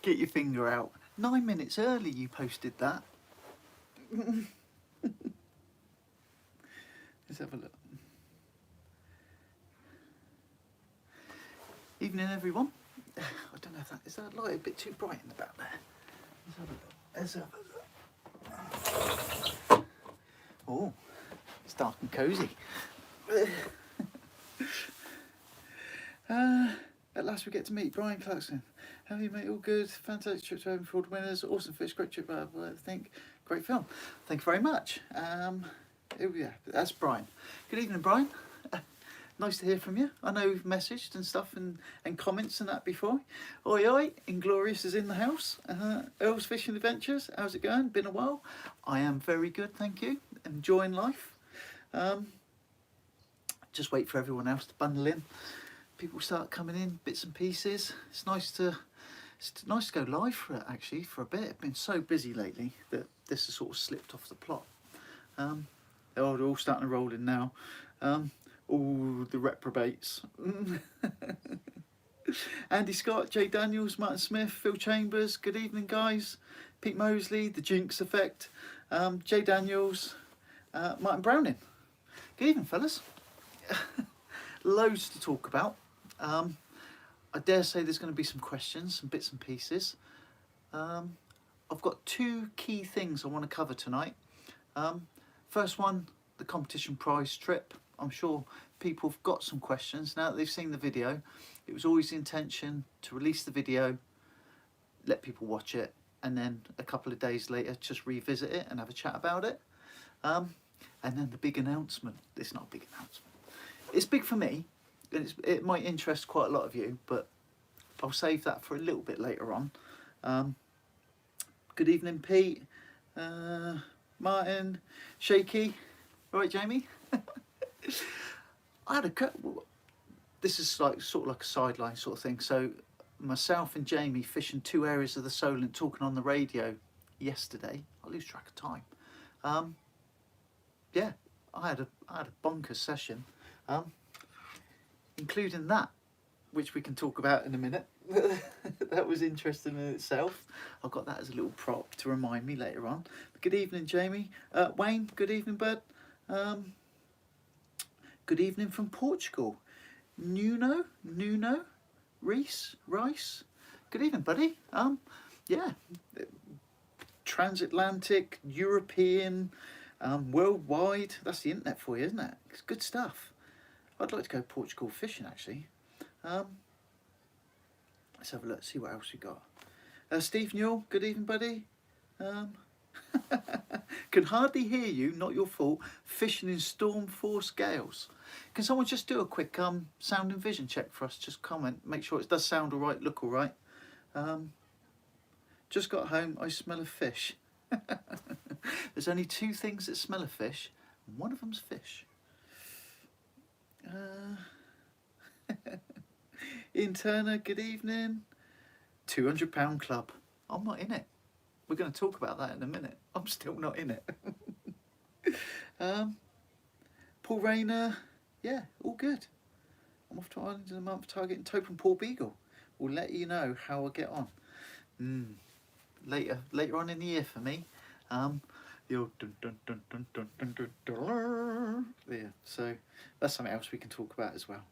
Get your finger out. 9 minutes early you posted that. Let's have a look. Evening everyone. I don't know if that, is that light a bit too bright in the back there? Let's have a look. Oh, it's dark and cosy. At last we get to meet Brian Clarkson. How are you, mate? All good. Fantastic trip to Open for all the winners. Awesome fish. Great trip. I think. Great film. Thank you very much. Yeah, that's Brian. Good evening, Brian. Nice to hear from you. I know you've messaged and stuff and comments and that before. Oi oi, Inglorious is in the house. Earl's Fishing Adventures, how's it going? Been a while. I am very good, thank you. Enjoying life. Just wait for everyone else to bundle in. People start coming in, bits and pieces. It's nice to go live for it, actually, for a bit. I've been so busy lately that this has sort of slipped off the plot. They're all starting to roll in now. All the reprobates. Andy Scott, Jay Daniels, Martin Smith, Phil Chambers, good evening guys. Pete Mosley, The Jinx Effect, Jay Daniels, Martin Browning. Good evening fellas. Loads to talk about. I dare say there's going to be some questions, some bits and pieces. I've got two key things I want to cover tonight. First one, the competition prize trip. I'm sure people have got some questions now that they've seen the video. It was always the intention to release the video, let people watch it, and then a couple of days later just revisit it and have a chat about it. And then the big announcement. It's not a big announcement. It's big for me, and it might interest quite a lot of you, but I'll save that for a little bit later on. Good evening, Pete, Martin, Shaky. Right, Jamie? I had this is like sort of like a sideline sort of thing. So myself and Jamie fishing two areas of the Solent, talking on the radio yesterday. I lose track of time. Yeah, I had a bonkers session, including that, which we can talk about in a minute. That was interesting in itself. I've got that as a little prop to remind me later on. But good evening, Jamie. Wayne, good evening, bud. Good evening from Portugal. Nuno, Rice. Good evening, buddy. Yeah, transatlantic, European, worldwide. That's the internet for you, isn't it? It's good stuff. I'd like to go Portugal fishing, actually. Let's have a look, see what else we got. Steve Newell, good evening, buddy. Can hardly hear you, not your fault. Fishing in storm force gales. Can someone just do a quick sound and vision check for us? Just comment, make sure it does sound all right, look all right. Just got home, I smell a fish. There's only two things that smell of fish, and one of them's fish. Ian Turner, good evening. £200 club. I'm not in it. We're going to talk about that in a minute. I'm still not in it. Paul Rayner, yeah, all good. I'm off to Ireland in a month targeting Tope and Paul Beagle. We'll let you know how I get on. Later on in the year for me. Your dun, dun, dun, dun, dun, dun, dun, dun. Yeah, so that's something else we can talk about as well.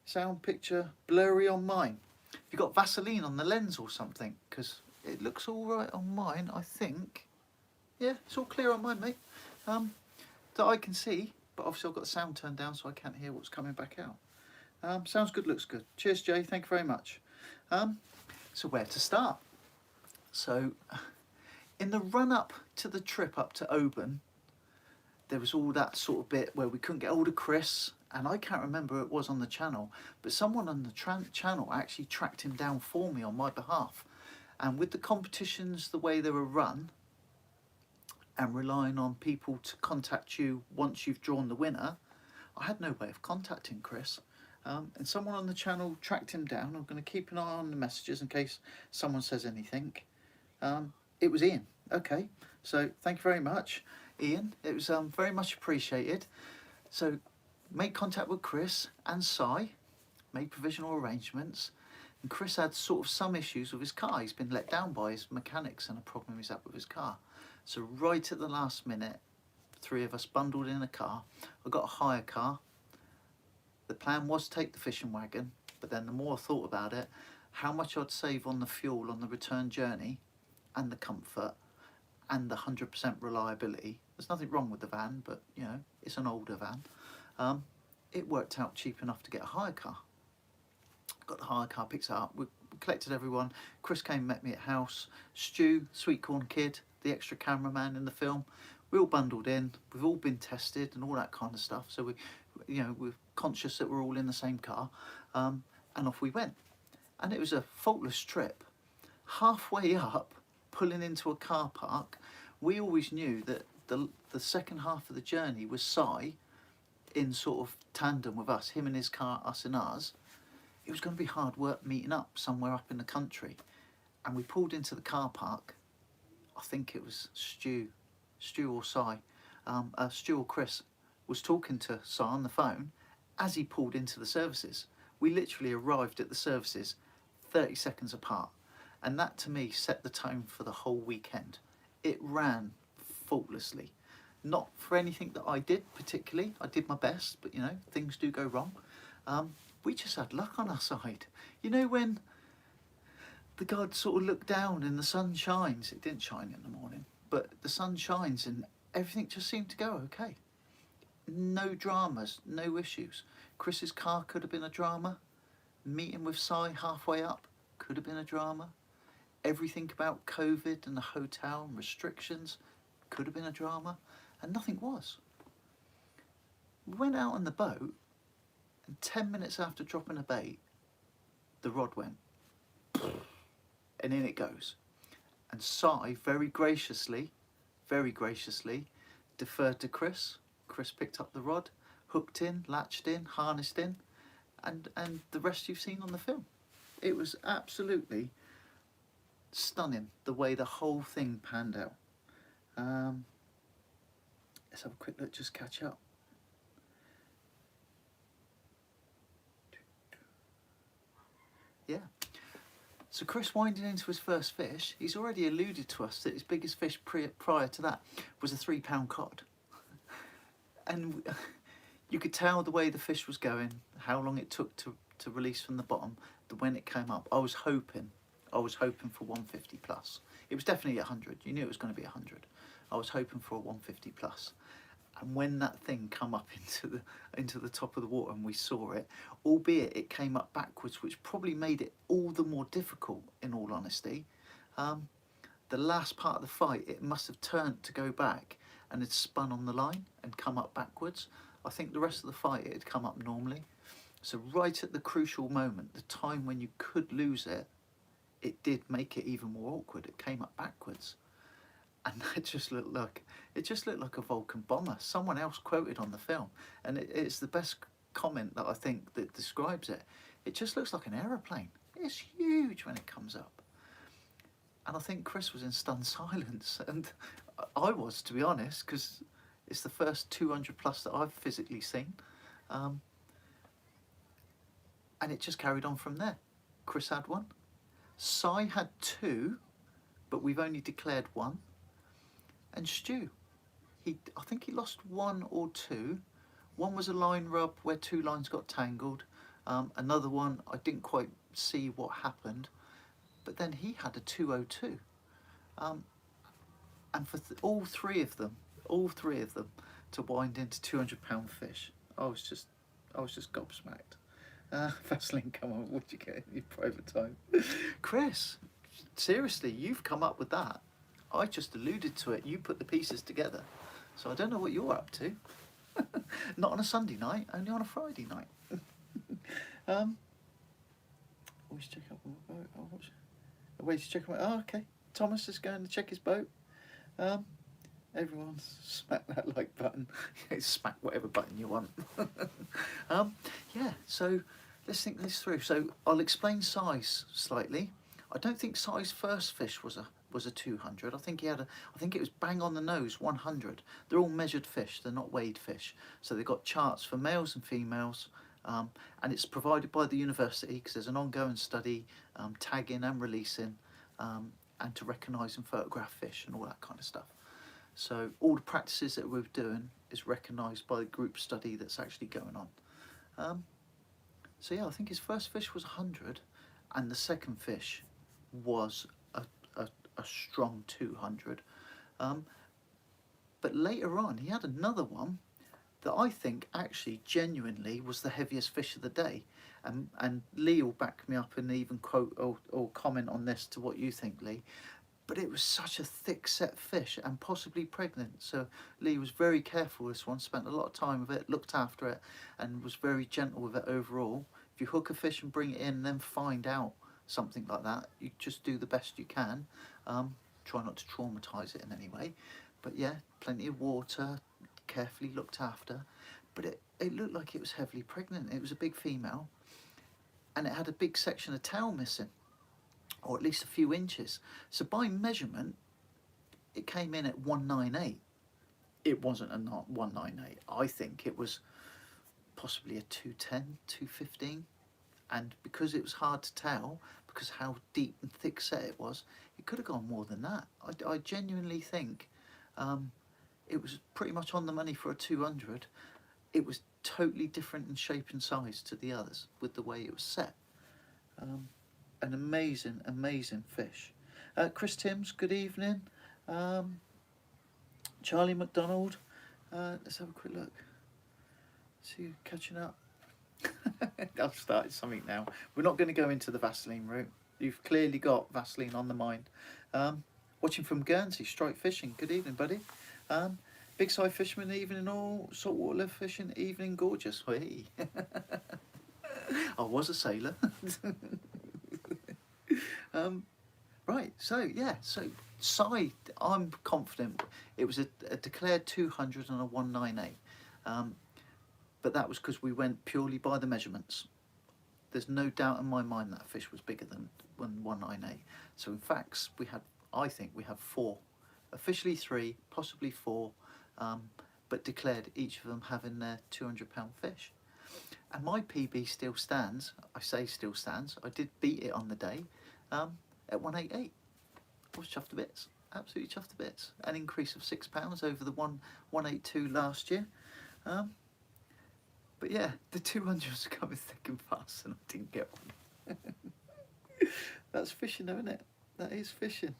Sound picture blurry on mine. Have you got Vaseline on the lens or something? Because it looks all right on mine, I think. Yeah, it's all clear on mine, mate. That I can see, but obviously I've got the sound turned down so I can't hear what's coming back out. Sounds good, looks good. Cheers, Jay. Thank you very much. So where to start? So in the run-up to the trip up to Oban, there was all that sort of bit where we couldn't get hold of Chris, and I can't remember who it was on the channel, but someone on the channel actually tracked him down for me on my behalf. And with the competitions the way they were run, and relying on people to contact you once you've drawn the winner, I had no way of contacting Chris. And someone on the channel tracked him down. I'm going to keep an eye on the messages in case someone says anything. It was Ian. Okay, so thank you very much, Ian. It was very much appreciated. So made contact with Chris and Si, made provisional arrangements. And Chris had sort of some issues with his car. He's been let down by his mechanics and a problem he's had with his car. So right at the last minute, 3 of us bundled in a car. I got a hire car. The plan was to take the fishing wagon, but then the more I thought about it, how much I'd save on the fuel on the return journey and the comfort and the 100% reliability. There's nothing wrong with the van, but you know, it's an older van. It worked out cheap enough to get a hire car. Got the hire car, picked it up, we collected everyone. Chris came and met me at house. Stu, sweet corn kid, the extra cameraman in the film, we all bundled in. We've all been tested and all that kind of stuff. So we're conscious that we're all in the same car, and off we went. And it was a faultless trip. Halfway up, pulling into a car park, we always knew that the second half of the journey was Si in sort of tandem with us, him in his car, us in ours. It was going to be hard work meeting up somewhere up in the country. And we pulled into the car park. I think it was Stu or Si, Stu or Chris was talking to Si on the phone as he pulled into the services. We literally arrived at the services 30 seconds apart. And that to me set the tone for the whole weekend. It ran faultlessly. Not for anything that I did particularly. I did my best, but you know, things do go wrong. We just had luck on our side. You know when the gods sort of look down and the sun shines, it didn't shine in the morning, but the sun shines and everything just seemed to go okay. No dramas, no issues. Chris's car could have been a drama. Meeting with Si halfway up could have been a drama. Everything about COVID and the hotel and restrictions could have been a drama, and nothing was. We went out on the boat, and 10 minutes after dropping a bait, the rod went, and in it goes. And Si very graciously deferred to Chris. Chris picked up the rod, hooked in, latched in, harnessed in, and the rest you've seen on the film. It was absolutely stunning the way the whole thing panned out. Let's have a quick look, just catch up. Yeah. So Chris winding into his first fish, he's already alluded to us that his biggest fish prior to that was a 3-pound cod. And you could tell the way the fish was going, how long it took to release from the bottom, that when it came up, I was hoping for 150 plus. It was definitely 100. You knew it was going to be 100. I was hoping for a 150 plus. And when that thing come up into the top of the water and we saw it, albeit it came up backwards, which probably made it all the more difficult, in all honesty. The last part of the fight, it must have turned to go back and had spun on the line and come up backwards. I think the rest of the fight, it had come up normally. So right at the crucial moment, the time when you could lose it, it did make it even more awkward. It came up backwards. And that just looked like a Vulcan bomber. Someone else quoted on the film, and it's the best comment that I think that describes it. It just looks like an aeroplane. It's huge when it comes up. And I think Chris was in stunned silence, and I was, to be honest, because it's the first 200 plus that I've physically seen. And it just carried on from there. Chris had one. Si had 2, but we've only declared 1. And Stu, I think he lost 1 or 2. One was a line rub where 2 lines got tangled. Another one, I didn't quite see what happened. But then he had a 202. And for all three of them to wind into 200-pound fish, I was just gobsmacked. Vaseline, come on, what'd you get in your private time? Chris, seriously, you've come up with that. I just alluded to it. You put the pieces together. So I don't know what you're up to. Not on a Sunday night, only on a Friday night. Always check up on my boat. Wait to check on my... Oh, okay. Thomas is going to check his boat. Everyone smack that like button. Smack whatever button you want. Yeah, so let's think this through. So I'll explain size slightly. I don't think size first fish was a 200. I think it was bang on the nose, 100. They're all measured fish. They're not weighed fish. So they've got charts for males and females. and it's provided by the university because there's an ongoing study tagging and releasing and to recognise and photograph fish and all that kind of stuff. So all the practices that we're doing is recognised by the group study that's actually going on. So yeah, I think his first fish was 100 and the second fish was a strong 200. But later on he had another one that I think actually genuinely was the heaviest fish of the day. And Lee will back me up and even quote or comment on this to what you think, Lee. But it was such a thick set fish and possibly pregnant. So Lee was very careful with this one, spent a lot of time with it, looked after it, and was very gentle with it overall. If you hook a fish and bring it in and then find out something like that, you just do the best you can. Try not to traumatise it in any way. But yeah, plenty of water, carefully looked after. But it looked like it was heavily pregnant. It was a big female and it had a big section of tail missing, or at least a few inches. So by measurement, it came in at 198. It wasn't a 198. I think it was possibly a 210, 215. And because it was hard to tell, because how deep and thick set it was, it could have gone more than that. I genuinely think it was pretty much on the money for a 200. It was totally different in shape and size to the others with the way it was set. An amazing, amazing fish. Chris Timms, good evening. Charlie McDonald, let's have a quick look. See you catching up. I've started something now. We're not going to go into the Vaseline route. You've clearly got Vaseline on the mind. Watching from Guernsey, strike fishing. Good evening, buddy. Big side fisherman, evening all. Saltwater fishing, evening gorgeous. Hey. I was a sailor. Right, so yeah, so side, I'm confident it was a declared 200 and a 198. But that was because we went purely by the measurements. There's no doubt in my mind that fish was bigger than 198. So in fact, I think we have 4, officially 3, possibly 4, but declared each of them having their 200-pound fish. And my PB still stands. I say still stands. I did beat it on the day at 188. I was chuffed to bits, absolutely chuffed to bits. An increase of £6 over the 182 last year. But yeah, the 200s are coming thick and fast, and I didn't get one. That's fishing, though, isn't it? That is fishing.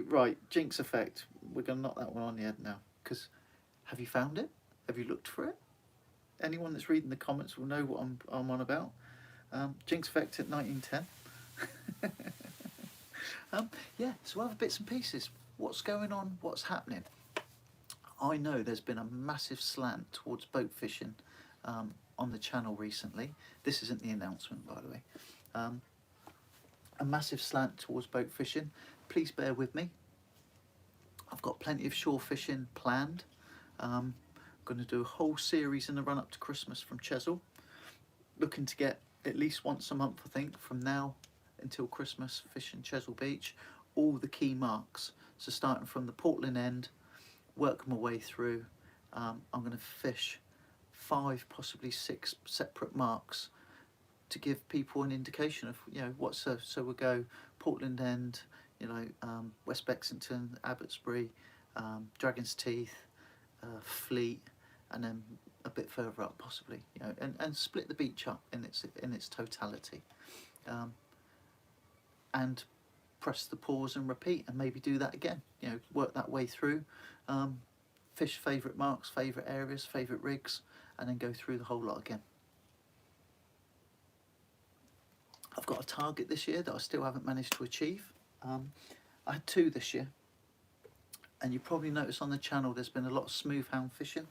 Right, jinx effect. We're going to knock that one on the head now. Because have you found it? Have you looked for it? Anyone that's reading the comments will know what I'm on about. Jinx effect at 1910. Yeah, so other bits and pieces. What's going on? What's happening? I know there's been a massive slant towards boat fishing on the channel recently. This isn't the announcement, by the way. A massive slant towards boat fishing. Please bear with me. I've got plenty of shore fishing planned. I'm going to do a whole series in the run up to Christmas from Chesil. Looking to get at least once a month, I think, from now until Christmas, fishing Chesil Beach. All the key marks. So starting from the Portland end, work my way through. I'm going to fish 5, possibly 6 separate marks to give people an indication of what's so we'll go Portland End, West Bexington, Abbotsbury, Dragon's Teeth, Fleet, and then a bit further up possibly, and split the beach up in its totality, and press the pause and repeat, and maybe do that again. Work that way through, fish favourite marks, favourite areas, favourite rigs, and then go through the whole lot again. I've got a target this year that I still haven't managed to achieve. I had 2 this year, and you probably notice on the channel there's been a lot of smooth hound fishing.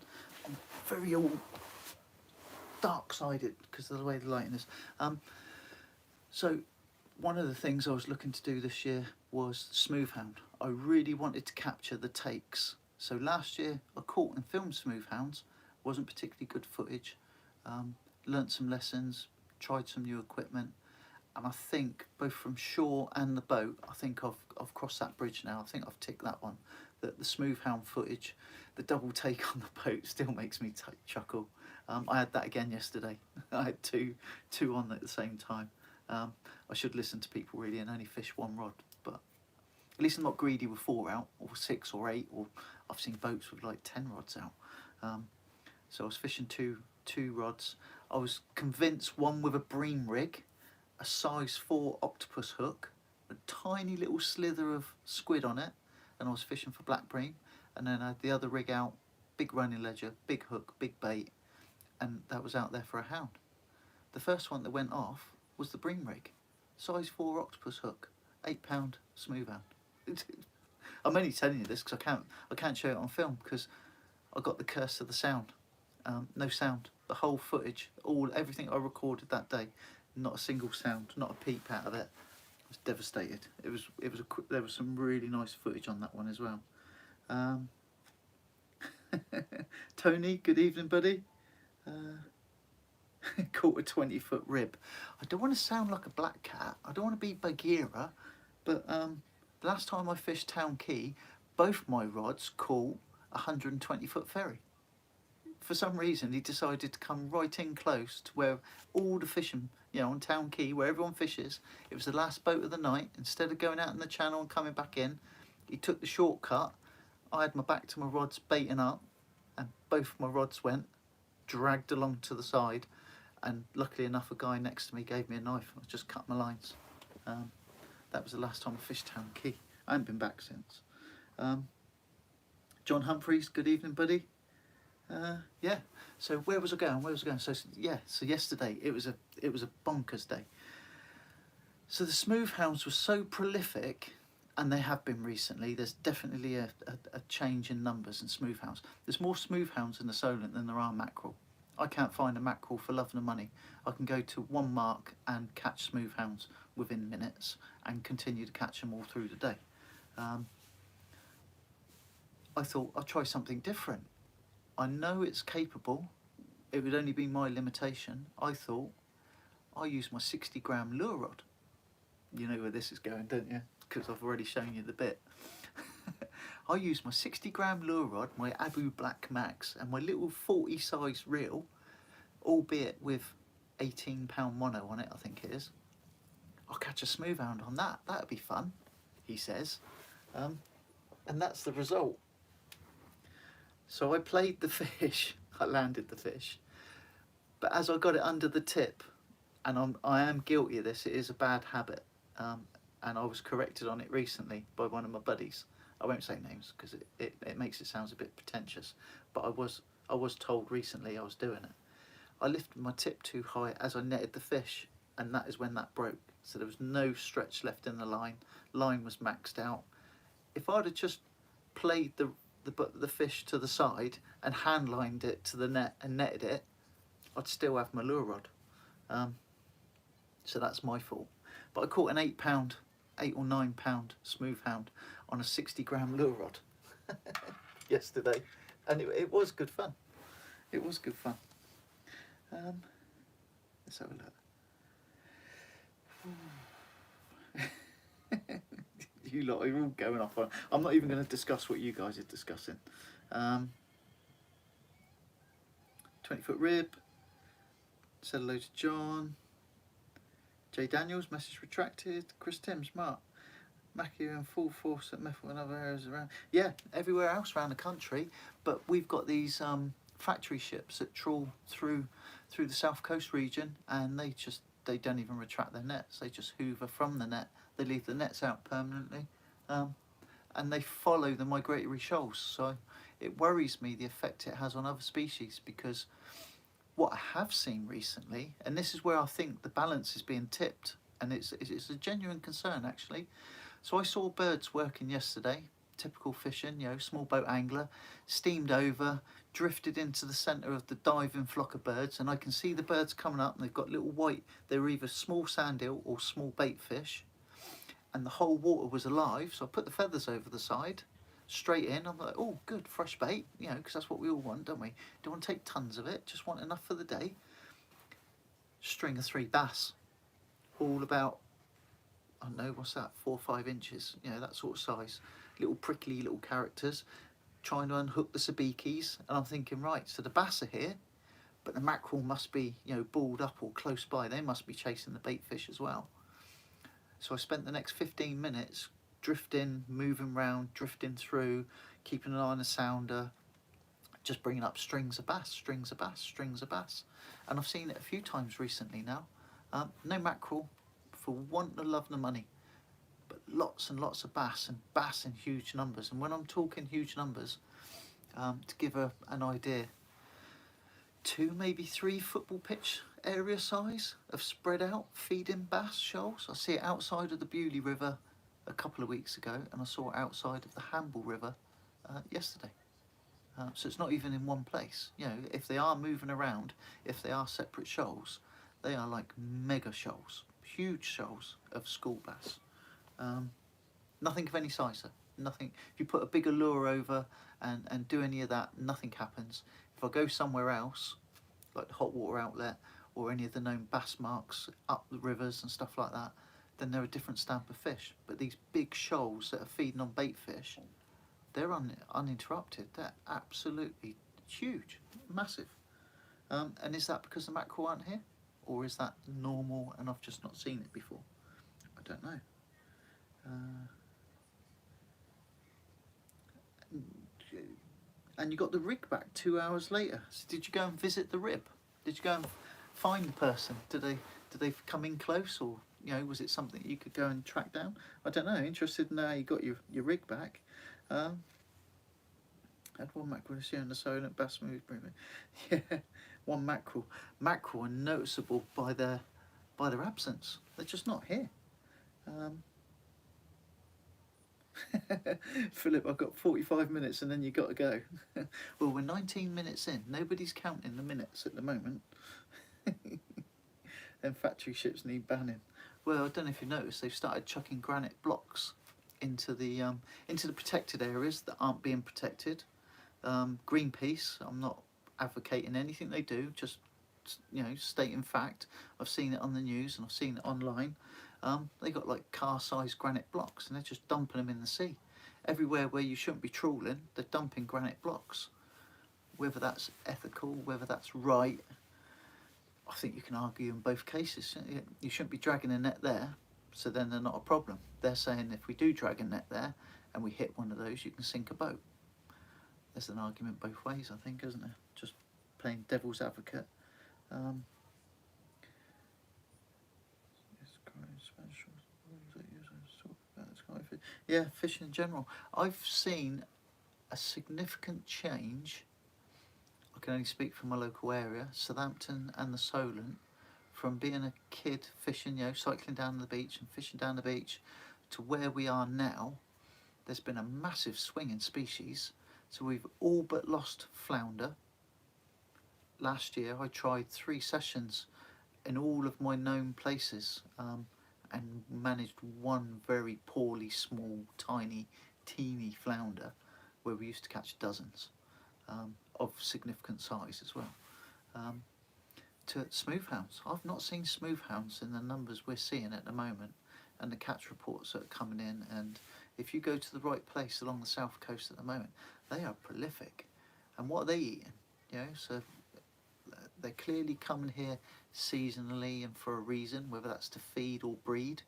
I'm very all dark-sided because of the way the lighting is. So one of the things I was looking to do this year was smooth hound. I really wanted to capture the takes. So last year I caught and filmed smooth hounds. Wasn't particularly good footage. Learnt some lessons, tried some new equipment, and I think both from shore and the boat, I think I've crossed that bridge now. I think I've ticked that one. The smooth hound footage, the double take on the boat still makes me chuckle. I had that again yesterday. I had two on at the same time. I should listen to people really and only fish one rod, but at least I'm not greedy with 4 out or 6 or 8, or I've seen boats with like 10 rods out. So I was fishing two rods. I was convinced one with a bream rig, a size 4 octopus hook, a tiny little slither of squid on it, and I was fishing for black bream. And then I had the other rig out, big running ledger, big hook, big bait, and that was out there for a hound. The first one that went off was the bream rig, size 4 octopus hook, £8 smooth hound. I'm only telling you this because I can't show it on film because I got the curse of the sound. No sound. The whole footage, everything I recorded that day, not a single sound, not a peep out of it. I was devastated. There was some really nice footage on that one as well. Tony, good evening, buddy. Caught a 20-foot rib. I don't want to sound like a black cat. I don't want to be Bagheera, but the last time I fished Town Quay, both my rods caught a 120-foot ferry. For some reason, he decided to come right in close to where all the fishing, on Town Quay, where everyone fishes. It was the last boat of the night. Instead of going out in the channel and coming back in, he took the shortcut. I had my back to my rods baiting up, and both my rods went, dragged along to the side, and luckily enough, a guy next to me gave me a knife. I just cut my lines. That was the last time I fished Town Quay. I haven't been back since. John Humphreys, good evening, buddy. Yeah. So where was I going? So yesterday it was a bonkers day. So the smooth hounds were so prolific, and they have been recently. There's definitely a change in numbers in smooth hounds. There's more smooth hounds in the Solent than there are mackerel. I can't find a mackerel for love nor money. I can go to one mark and catch smooth hounds within minutes and continue to catch them all through the day. I thought I'll try something different. I know it's capable. It would only be my limitation. I thought I'll use my 60-gram lure rod. You know where this is going, don't you? Because I've already shown you the bit. I used my 60-gram lure rod, my Abu Black Max, and my little 40 size reel, albeit with 18-pound mono on it, I think it is. I'll catch a smooth hound on that. That'd be fun, he says. And that's the result. So I played the fish. I landed the fish. But as I got it under the tip, and I am guilty of this, it is a bad habit. And I was corrected on it recently by one of my buddies. I won't say names because it makes it sound a bit pretentious, but I was told recently I was doing it. I lifted my tip too high as I netted the fish, and that is when that broke. So there was no stretch left in the line. Line was maxed out. If I'd have just played the fish to the side and hand lined it to the net and netted it, I'd still have my lure rod. So that's my fault. But I caught an 8 or 9 pound smooth hound on a 60-gram lure rod yesterday, and it was good fun. It was good fun. Let's have a look. You lot are all going off on. I'm not even going to discuss what you guys are discussing. 20-foot rib. Said hello to John. Jay Daniels, message retracted. Chris Timms, Mark. Mackie in full force at Methil and other areas around. Yeah, everywhere else around the country. But we've got these factory ships that trawl through the south coast region, and they don't even retract their nets. They just hoover from the net. They leave the nets out permanently, and they follow the migratory shoals. So it worries me the effect it has on other species, because what I have seen recently, and this is where I think the balance is being tipped, and it's a genuine concern actually. So I saw birds working yesterday, typical fishing, small boat angler, steamed over, drifted into the centre of the diving flock of birds, and I can see the birds coming up, and they've got little white, they're either small sand eel or small bait fish, and the whole water was alive. So I put the feathers over the side, straight in. I'm like, oh good, fresh bait, because that's what we all want, don't we? Don't want to take tons of it, just want enough for the day. String of 3 bass, all about, I don't know, what's that, 4 or 5 inches, you know, that sort of size, little prickly little characters, trying to unhook the sabikis. And I'm thinking, right, so the bass are here, but the mackerel must be, you know, balled up or close by. They must be chasing the bait fish as well. So I spent the next 15 minutes drifting, moving around, drifting through, keeping an eye on the sounder, just bringing up strings of bass, strings of bass, strings of bass. And I've seen it a few times recently now. No mackerel, for want of love and money, but lots and lots of bass, and bass in huge numbers. And when I'm talking huge numbers, to give an idea, 2, maybe 3 football pitch area size of spread out feeding bass shoals. I see it outside of the Bewley River a couple of weeks ago, and I saw it outside of the Hamble River yesterday. So it's not even in one place. You know, if they are moving around, if they are separate shoals, they are like mega shoals, huge shoals of school bass. Nothing of any size though. Nothing. If you put a bigger lure over and do any of that, nothing happens. If I go somewhere else, like the hot water outlet or any of the known bass marks up the rivers and stuff like that, then they're a different stamp of fish. But these big shoals that are feeding on bait fish, they're uninterrupted. They're absolutely huge, massive. And is that because the mackerel aren't here? Or is that normal and I've just not seen it before? I don't know. And you got the rig back 2 hours later. So did you go and visit the rib? Did you go and find the person? Did they come in close, or you know, was it something you could go and track down? I don't know. Interested in how you got your rig back. Had one mackerel this year in the Solent bass move. Yeah, one mackerel. Mackerel are noticeable by their absence. They're just not here. Philip, I've got 45 minutes and then you got to go. Well, we're 19 minutes in. Nobody's counting the minutes at the moment. Then factory ships need banning. Well, I don't know if you noticed, they've started chucking granite blocks into the protected areas that aren't being protected. Greenpeace, I'm not advocating anything they do, just, you know, stating fact. I've seen it on the news and I've seen it online. They got like car-sized granite blocks and they're just dumping them in the sea. Everywhere where you shouldn't be trawling, they're dumping granite blocks. Whether that's ethical, whether that's right, I think you can argue in both cases. You shouldn't be dragging a net there, so then they're not a problem. They're saying if we do drag a net there and we hit one of those, you can sink a boat. There's an argument both ways, I think, isn't there? Just playing devil's advocate. Yeah, fishing in general. I've seen a significant change. I can only speak from my local area, Southampton and the Solent, from being a kid fishing, you know, cycling down the beach and fishing down the beach, to where we are now. There's been a massive swing in species. So we've all but lost flounder. Last year I tried 3 sessions in all of my known places, and managed one very poorly small, tiny, teeny flounder, where we used to catch dozens, of significant size as well. To smoothhounds, I've not seen smoothhounds in the numbers we're seeing at the moment, and the catch reports that are coming in. And if you go to the right place along the south coast at the moment, they are prolific. And what are they eating? You know, so they're clearly coming here seasonally and for a reason, whether that's to feed or breed.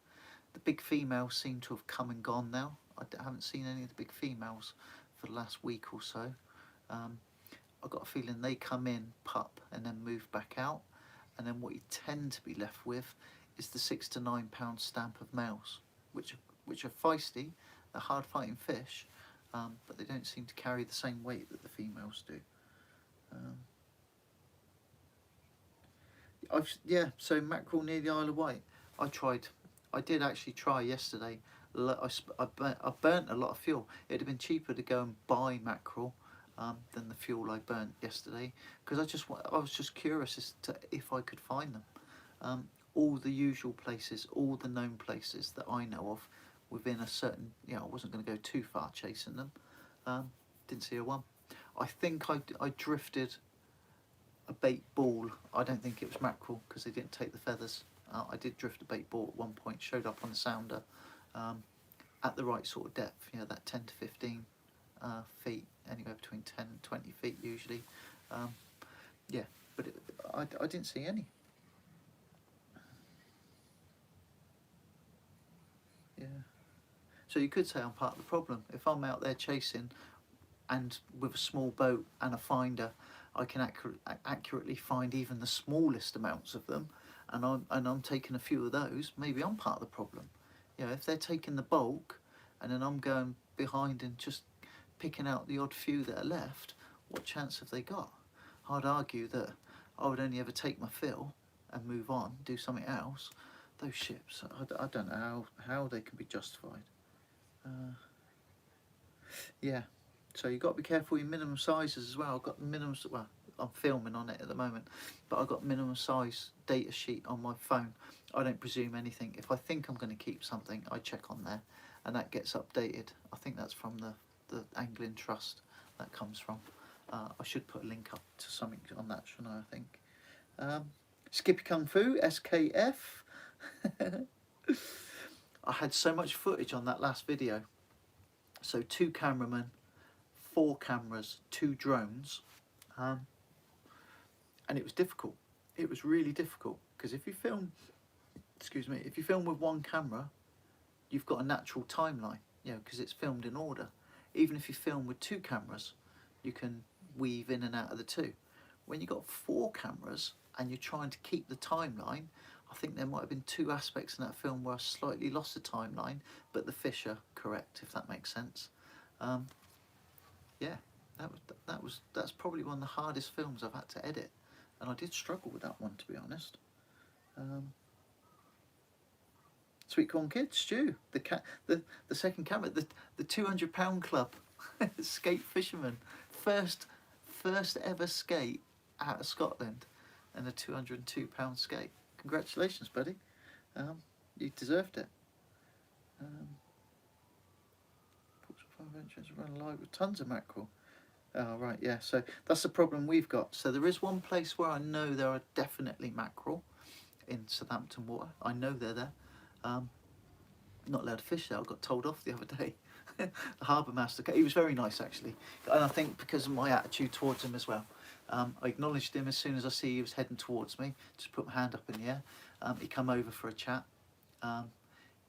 The big females seem to have come and gone now. I haven't seen any of the big females for the last week or so. I've got a feeling they come in, pup, and then move back out. And then what you tend to be left with is the 6 to 9 pound stamp of males, which are feisty, they're hard fighting fish, but they don't seem to carry the same weight that the females do. So mackerel near the Isle of Wight. I did actually try yesterday. I burnt a lot of fuel. It'd have been cheaper to go and buy mackerel than the fuel I burnt yesterday, because I was just curious as to if I could find them. All the usual places, all the known places that I know of, within a certain, you know, I wasn't going to go too far chasing them. Didn't see a one. I think I drifted a bait ball. I don't think it was mackerel because they didn't take the feathers. I did drift a bait ball at one point, showed up on the sounder at the right sort of depth, you know, that 10 to 15 feet, anywhere between 10 and 20 feet usually. Yeah, but I didn't see any. Yeah. So you could say I'm part of the problem. If I'm out there chasing and with a small boat and a finder, I can accurately find even the smallest amounts of them, and I'm taking a few of those. Maybe I'm part of the problem. You know, if they're taking the bulk, and then I'm going behind and just picking out the odd few that are left, what chance have they got? I'd argue that I would only ever take my fill and move on, do something else. Those ships, I don't know how they can be justified. Yeah. So you've got to be careful with your minimum sizes as well. I've got the minimum, well, I'm filming on it at the moment, but I've got minimum size data sheet on my phone. I don't presume anything. If I think I'm going to keep something, I check on there, and that gets updated. I think that's from the Angling Trust that comes from. I should put a link up to something on that, shouldn't I think. Skippy Kung Fu, SKF. I had so much footage on that last video. So 2 cameramen, 4 cameras, 2 drones, and it was difficult. It was really difficult, because if you film, excuse me, if you film with 1 camera, you've got a natural timeline, you know, because it's filmed in order. Even if you film with 2 cameras, you can weave in and out of the 2. When you've got 4 cameras and you're trying to keep the timeline, I think there might have been 2 aspects in that film where I slightly lost the timeline, but the fish are correct, if that makes sense. Yeah, that's probably one of the hardest films I've had to edit, and I did struggle with that one, to be honest. Sweet Corn Kid, Stu, the second camera, the 200-pound club, skate fisherman, first ever skate out of Scotland, and a 202-pound skate. Congratulations, buddy. You deserved it. Run live with tons of mackerel. Oh, right, yeah, so that's the problem we've got. So there is one place where I know there are definitely mackerel in Southampton water. I know they're there. Not allowed to fish there. I got told off the other day. The harbour master, he was very nice actually, and I think because of my attitude towards him as well. I acknowledged him as soon as I see he was heading towards me. Just put my hand up in the air. He come over for a chat.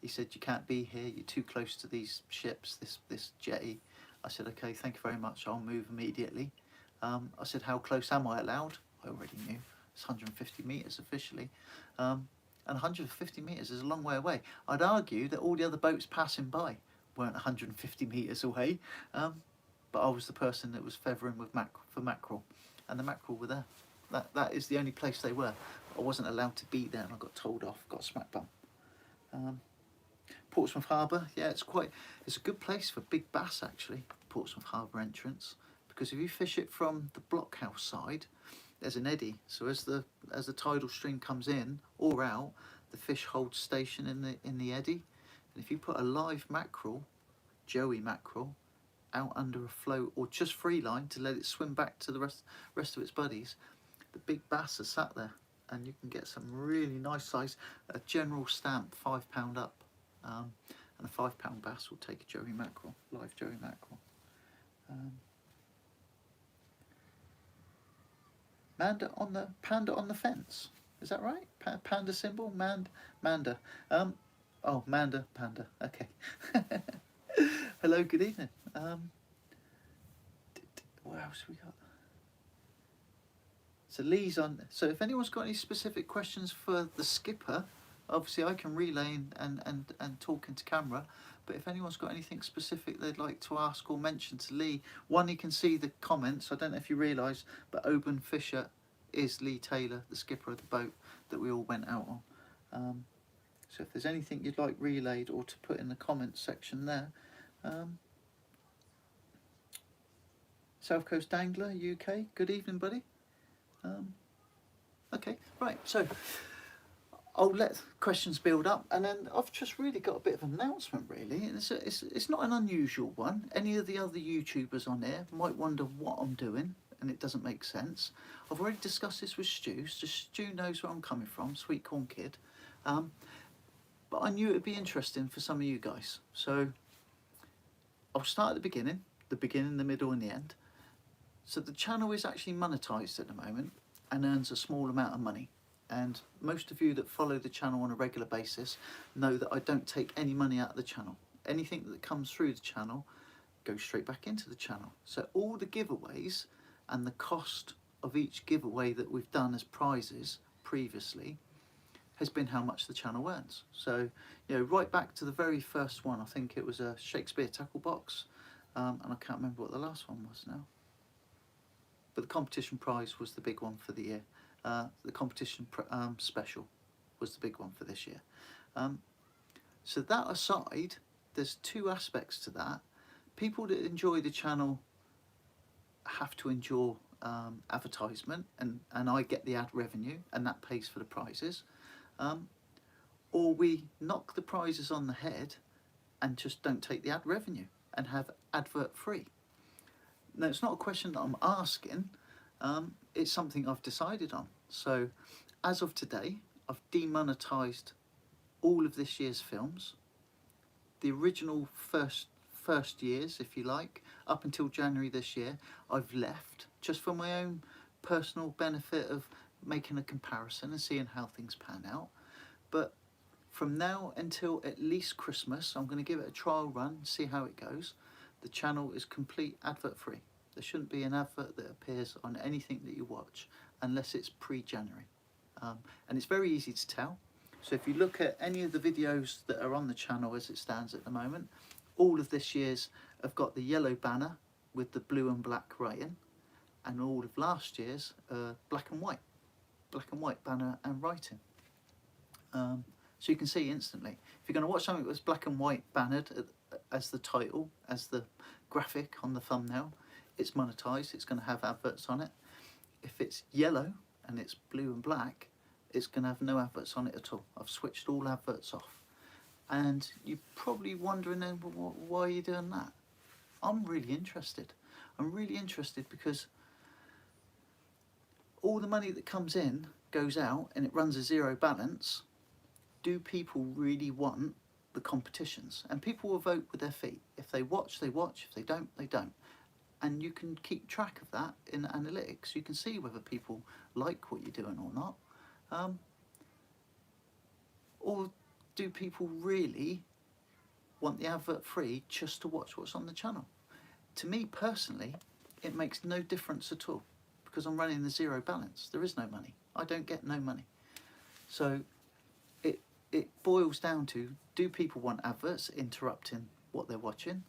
He said, "You can't be here. You're too close to these ships, this jetty." I said, "Okay, thank you very much. I'll move immediately." I said, "How close am I allowed?" I already knew. It's 150 metres officially. And 150 metres is a long way away. I'd argue that all the other boats passing by weren't 150 metres away, but I was the person that was feathering with mackerel, and the mackerel were there. That is the only place they were. I wasn't allowed to be there, and I got told off, got a smack bum. Portsmouth Harbour, yeah, it's a good place for big bass actually, Portsmouth Harbour entrance, because if you fish it from the blockhouse side, there's an eddy, so as the tidal stream comes in or out, the fish holds station in the eddy, and if you put a live mackerel, joey mackerel, out under a float or just free line to let it swim back to the rest of its buddies, the big bass are sat there, and you can get some really nice size, a general stamp £5 up, and a £5 bass will take a joey mackerel, live joey mackerel. Panda on the fence. Is that right? Panda symbol? Manda. Oh, Manda, panda. Okay. Hello, good evening. What else we got? So Lee's on. So if anyone's got any specific questions for the skipper, obviously I can relay and talk into camera. But if anyone's got anything specific they'd like to ask or mention to Lee, one, you can see the comments. I don't know if you realise, but Oban Fisher is Lee Taylor, the skipper of the boat that we all went out on. So if there's anything you'd like relayed or to put in the comments section there. South Coast Angler, UK, good evening, buddy. Okay, right, so I'll let questions build up, and then I've just really got a bit of an announcement really, and it's not an unusual one. Any of the other YouTubers on there might wonder what I'm doing, and it doesn't make sense. I've already discussed this with Stu, so Stu knows where I'm coming from, Sweet Corn Kid. But I knew it would be interesting for some of you guys. So I'll start at the beginning, the middle and the end. So the channel is actually monetized at the moment and earns a small amount of money. And most of you that follow the channel on a regular basis know that I don't take any money out of the channel. Anything that comes through the channel goes straight back into the channel. So all the giveaways and the cost of each giveaway that we've done as prizes previously has been how much the channel earns. So, you know, right back to the very first one, I think it was a Shakespeare tackle box, and I can't remember what the last one was now. But the competition prize was the big one for the year. The competition special was the big one for this year. So that aside, there's two aspects to that. People that enjoy the channel have to endure advertisement, and I get the ad revenue, and that pays for the prizes. Or we knock the prizes on the head and just don't take the ad revenue and have advert free. Now, it's not a question that I'm asking, it's something I've decided on. So as of today, I've demonetized all of this year's films. The original first years, if you like, up until January this year, I've left just for my own personal benefit of making a comparison and seeing how things pan out. But from now until at least Christmas, I'm going to give it a trial run, see how it goes. The channel is complete advert free. There shouldn't be an advert that appears on anything that you watch unless it's pre-January. And it's very easy to tell. So if you look at any of the videos that are on the channel as it stands at the moment, all of this year's have got the yellow banner with the blue and black writing, and all of last year's black and white banner and writing. So you can see instantly. If you're going to watch something that's black and white bannered as the title, as the graphic on the thumbnail, it's monetized, it's going to have adverts on it. If it's yellow and it's blue and black, it's going to have no adverts on it at all. I've switched all adverts off. And you're probably wondering then, well, why are you doing that? I'm really interested. I'm really interested because all the money that comes in goes out and it runs a zero balance. Do people really want the competitions? And people will vote with their feet. If they watch, they watch. If they don't, they don't. And you can keep track of that in analytics. You can see whether people like what you're doing or not. Or do people really want the advert free just to watch what's on the channel? To me personally, it makes no difference at all because I'm running the zero balance. There is no money. I don't get no money. So it boils down to, do people want adverts interrupting what they're watching,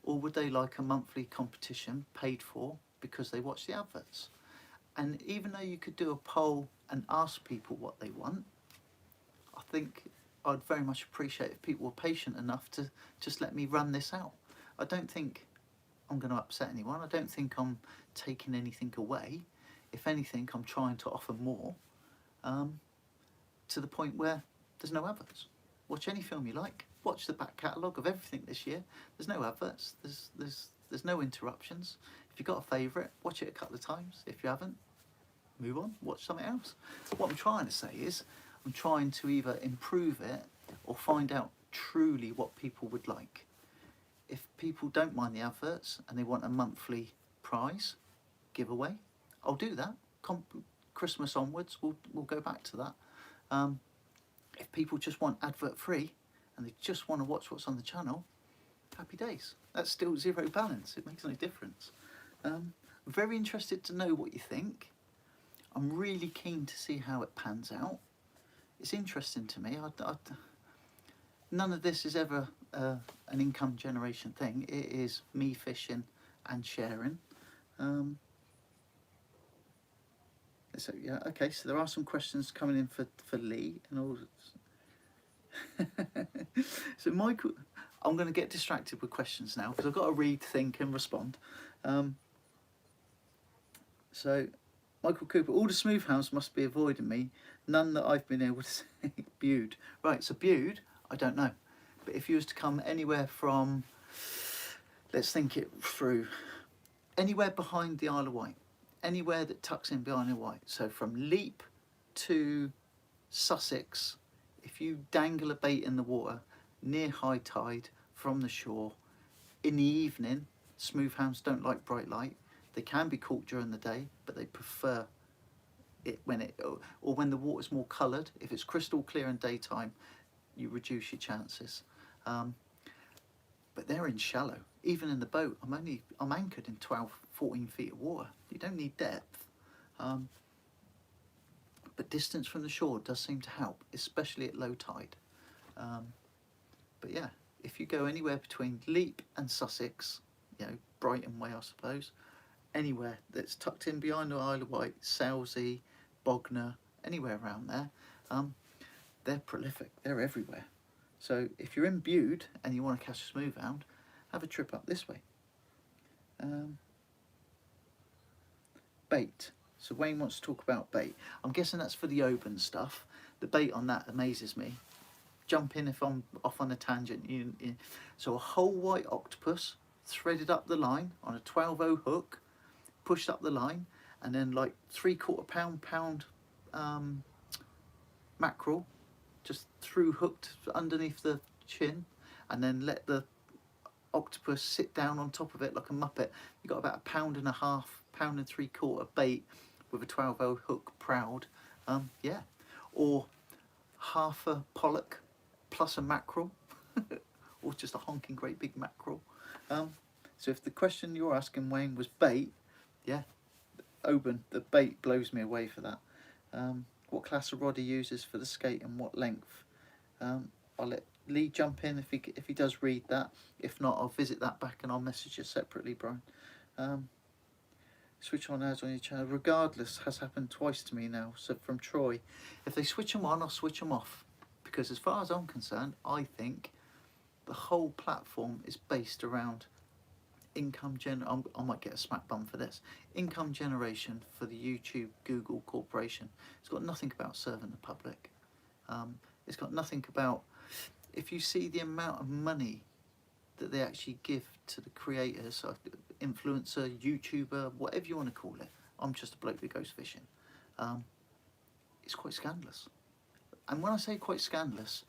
or would they like a monthly competition paid for because they watch the adverts? And even though you could do a poll and ask people what they want, I think I'd very much appreciate if people were patient enough to just let me run this out. I don't think I'm going to upset anyone. I don't think I'm taking anything away. If anything, I'm trying to offer more, to the point where there's no adverts. Watch any film you like. Watch the back catalogue of everything this year. There's no adverts. There's no interruptions. If you've got a favourite, watch it a couple of times. If you haven't, move on. Watch something else. What I'm trying to say is, I'm trying to either improve it or find out truly what people would like. If people don't mind the adverts and they want a monthly prize giveaway, I'll do that. Christmas onwards, we'll go back to that. If people just want advert free and they just want to watch what's on the channel, happy days. That's still zero balance. It makes no difference. I'm very interested to know what you think. I'm really keen to see how it pans out. It's interesting to me. None of this is ever an income generation thing. It is me fishing and sharing. So yeah, okay. So there are some questions coming in for Lee and all. So Michael, I'm going to get distracted with questions now because I've got to read, think, and respond. So Michael Cooper, all the smooth hounds must be avoiding me. None that I've been able to say. Bude. Right, so Bude, I don't know. But if you was to come anywhere from, let's think it through, anywhere behind the Isle of Wight, anywhere that tucks in behind the Wight. So from Leap to Sussex, if you dangle a bait in the water near high tide from the shore in the evening, smooth hounds don't like bright light. They can be caught during the day, but they prefer it when it, or when the water's more coloured. If it's crystal clear in daytime, you reduce your chances. But they're in shallow. Even in the boat, I'm anchored in 12, 14 feet of water. You don't need depth. But distance from the shore does seem to help, especially at low tide. But yeah, if you go anywhere between Leap and Sussex, you know, Brighton way I suppose, anywhere that's tucked in behind the Isle of Wight, Selsey, Bognor, anywhere around there, they're prolific, they're everywhere. So if you're in Bude and you want to catch a smooth hound, have a trip up this way. Bait. So Wayne wants to talk about bait. I'm guessing that's for the open stuff. The bait on that amazes me. Jump in if I'm off on a tangent. So a whole white octopus threaded up the line on a 12-0 hook, pushed up the line, and then like 3/4 pound mackerel just through hooked underneath the chin, and then let the octopus sit down on top of it like a muppet. You got about 1.5 pounds, 1.75 pound bait with a 12-0 hook proud. Yeah, or half a pollock plus a mackerel, or just a honking great big mackerel. So if the question you're asking, Wayne, was bait, yeah, Oban, the bait blows me away for that. What class of rod he uses for the skate and what length. I'll let Lee jump in if he does read that. If not, I'll visit that back and I'll message you separately, Brian. Switch on ads on your channel. Regardless, has happened twice to me now. So from Troy, if they switch them on, I'll switch them off. Because as far as I'm concerned, I think the whole platform is based around income I might get a smack bum for this. Income generation for the YouTube Google corporation. It's got nothing about serving the public. It's got nothing about, if you see the amount of money that they actually give to the creators, influencer, YouTuber, whatever you want to call it. I'm just a bloke that goes fishing. It's quite scandalous. And when I say quite scandalous,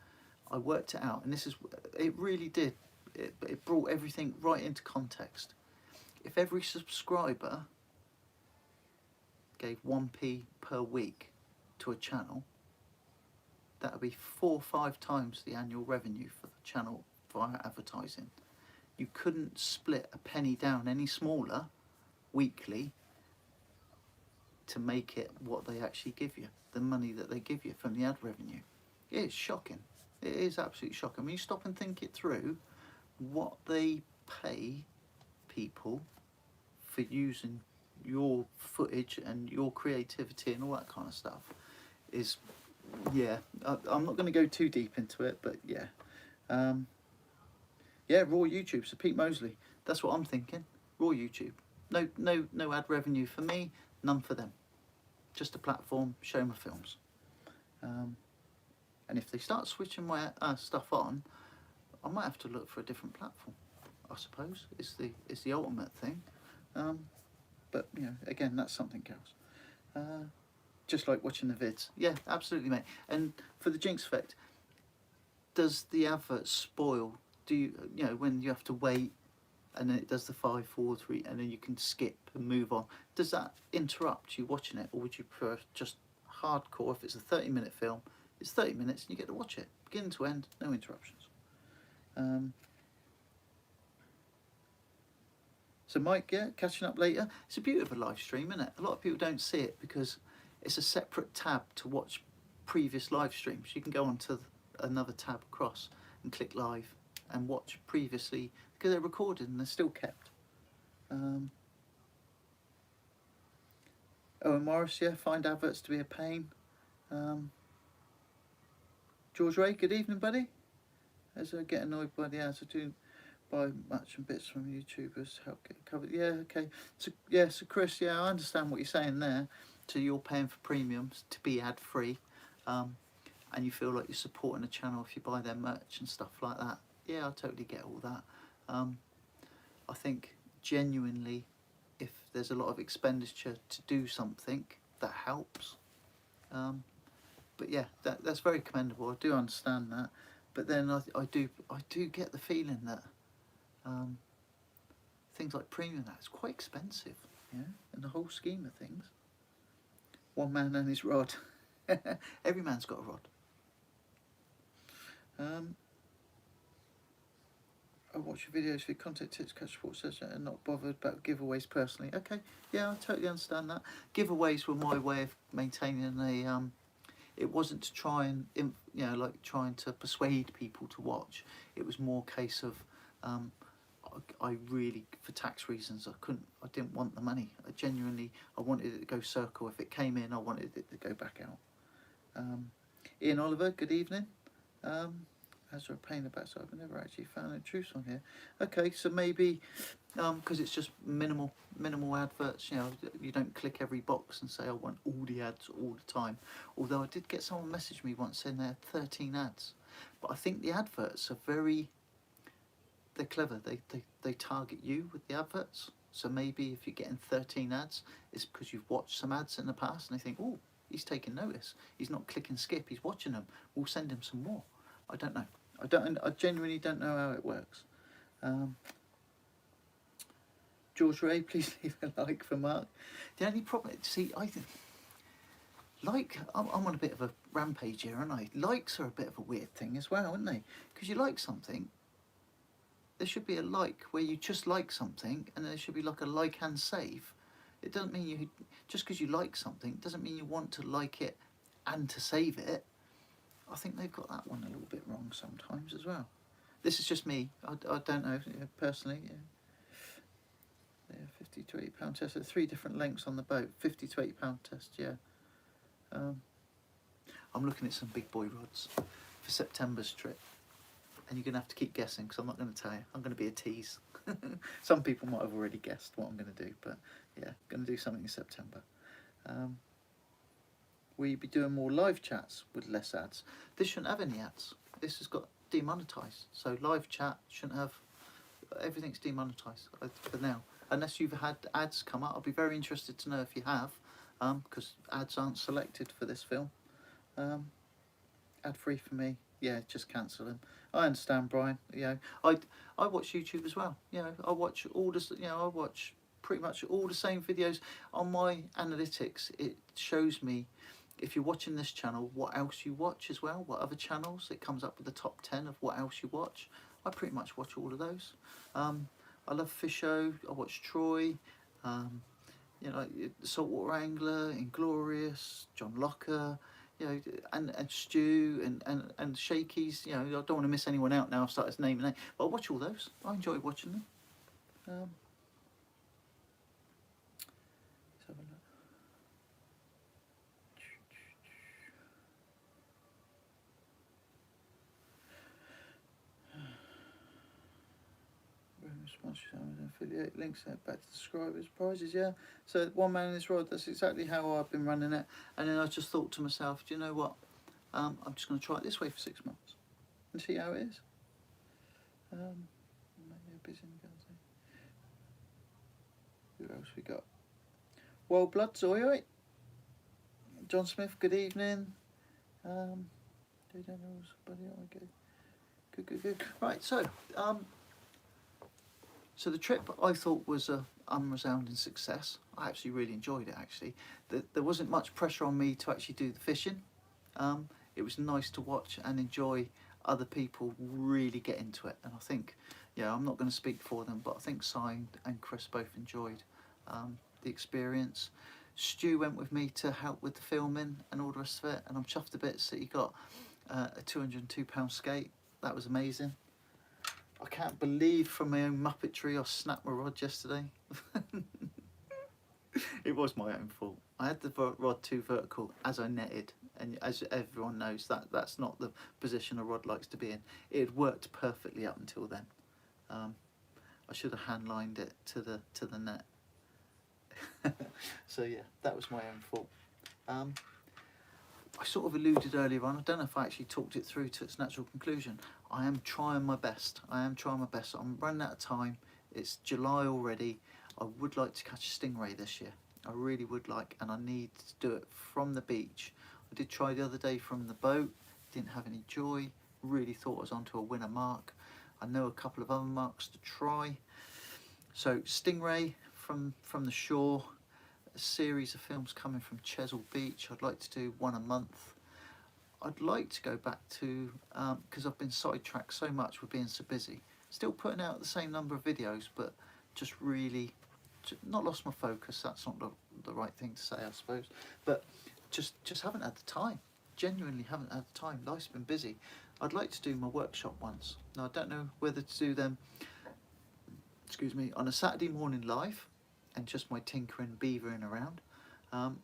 I worked it out, and it really did. It brought everything right into context. If every subscriber gave 1p per week to a channel, that would be 4 or 5 times the annual revenue for the channel via advertising. You couldn't split a penny down any smaller weekly to make it what they actually give you, the money that they give you from the ad revenue. It is shocking. It is absolutely shocking. When you stop and think it through, what they pay people for using your footage and your creativity and all that kind of stuff is, yeah, I'm not going to go too deep into it, but yeah. Yeah, raw YouTube. So Pete Mosley, that's what I'm thinking. Raw YouTube. No ad revenue for me, none for them. Just a platform, show my films. And if they start switching my stuff on, I might have to look for a different platform. I suppose it's the ultimate thing. But you know, again, that's something else. Just like watching the vids. Yeah, absolutely, mate. And for the jinx effect, does the advert spoil? Do you know when you have to wait, and then it does the 5, 4, 3, and then you can skip and move on? Does that interrupt you watching it, or would you prefer just hardcore? If it's a 30-minute film, it's 30 minutes and you get to watch it, beginning to end, no interruptions. So Mike, yeah, catching up later. It's a beautiful live stream, isn't it? A lot of people don't see it because it's a separate tab to watch previous live streams. You can go onto another tab across and click live and watch previously, because they're recorded and they're still kept. Owen Morris, yeah, find adverts to be a pain. George Ray, good evening, buddy. As I get annoyed by the ads, I do buy much and bits from YouTubers, help get covered. Yeah, okay. So yeah, so Chris, yeah, I understand what you're saying there. So you're paying for premiums to be ad free, and you feel like you're supporting a channel if you buy their merch and stuff like that. Yeah, I totally get all that. I think genuinely, if there's a lot of expenditure to do something that helps, but yeah, that's very commendable. I do understand that, but then I do get the feeling that things like premium, that's quite expensive, yeah, in the whole scheme of things. One man and his rod. Every man's got a rod. I watch your videos for content tips, catch sports session, and not bothered about giveaways personally. Okay, yeah, I totally understand that. Giveaways were my way of maintaining a. It wasn't to try and, like trying to persuade people to watch. It was more a case of, I really, for tax reasons, I didn't want the money. I wanted it to go circle. If it came in, I wanted it to go back out. Ian Oliver, good evening. As we're paying about, so I've never actually found a truth on here. Okay, so maybe because it's just minimal adverts. You don't click every box and say I want all the ads all the time. Although I did get someone message me once saying they had 13 ads, but I think the adverts are they're clever. They target you with the adverts. So maybe if you're getting 13 ads, it's because you've watched some ads in the past and they think, oh, he's taking notice. He's not clicking skip. He's watching them. We'll send him some more. I don't know. I genuinely don't know how it works. George Ray, please leave a like for Mark. The only problem, see, I think, I'm on a bit of a rampage here, aren't I? Likes are a bit of a weird thing as well, aren't they? Because you like something, there should be a like where you just like something, and there should be like a like and save. It doesn't mean just because you like something, doesn't mean you want to like it and to save it. I think they've got that one a little bit wrong sometimes as well. This is just me. I don't know personally. Yeah, 50 to 80 pound test. There are 3 different lengths on the boat. 50 to 80 pound test. Yeah. I'm looking at some big boy rods for September's trip, and you're gonna have to keep guessing because I'm not going to tell you. I'm going to be a tease. Some people might have already guessed what I'm going to do, but yeah, going to do something in September. Will you be doing more live chats with less ads? This shouldn't have any ads. This has got demonetized. So live chat shouldn't have, everything's demonetized for now. Unless you've had ads come up. I'll be very interested to know if you have, because ads aren't selected for this film. Ad free for me. Yeah, just cancel them. I understand, Brian. I watch YouTube as well. I watch all this. I watch pretty much all the same videos on my analytics. It shows me, if you're watching this channel, what else you watch as well, what other channels. It comes up with the top 10 of what else you watch. I pretty much watch all of those. I love Fisho. I watch Troy. Saltwater Angler, Inglorious, John Locker. And Stu and Shakey's. I don't want to miss anyone out now. I've started naming them, but I watch all those. I enjoy watching them. Let's have a look. Affiliate links back to subscribers, prizes, yeah. So one man in this rod, that's exactly how I've been running it. And then I just thought to myself, do you know what? I'm just going to try it this way for 6 months and see how it is. Who else we got? Wild Bloods, oi. John Smith, good evening. Good. Right, so the trip I thought was a unresounding success. I actually really enjoyed it. Actually, there wasn't much pressure on me to actually do the fishing. It was nice to watch and enjoy other people really get into it. And I think, I'm not going to speak for them, but I think Si and Chris both enjoyed the experience. Stu went with me to help with the filming and all the rest of it, and I'm chuffed to bits that he got a £202 skate. That was amazing. I can't believe from my own muppetry I snapped my rod yesterday. It was my own fault. I had the rod too vertical as I netted, and as everyone knows, that's not the position a rod likes to be in. It had worked perfectly up until then. I should have hand lined it to the net. So yeah, that was my own fault. I sort of alluded earlier on, I don't know if I actually talked it through to its natural conclusion. I am trying my best. I'm running out of time. It's July already. I would like to catch a stingray this year. I really would like, and I need to do it from the beach. I did try the other day from the boat, didn't have any joy, really thought I was onto a winner mark. I know a couple of other marks to try. So Stingray from the shore, a series of films coming from Chesil Beach. I'd like to do one a month. I'd like to go back to, because I've been sidetracked so much with being so busy, still putting out the same number of videos, but just really not lost my focus. That's not the right thing to say, I suppose, but just haven't had the time. Genuinely haven't had the time. Life's been busy. I'd like to do my workshop ones. Now I don't know whether to do them, excuse me, on a Saturday morning live and just my tinkering, beavering around,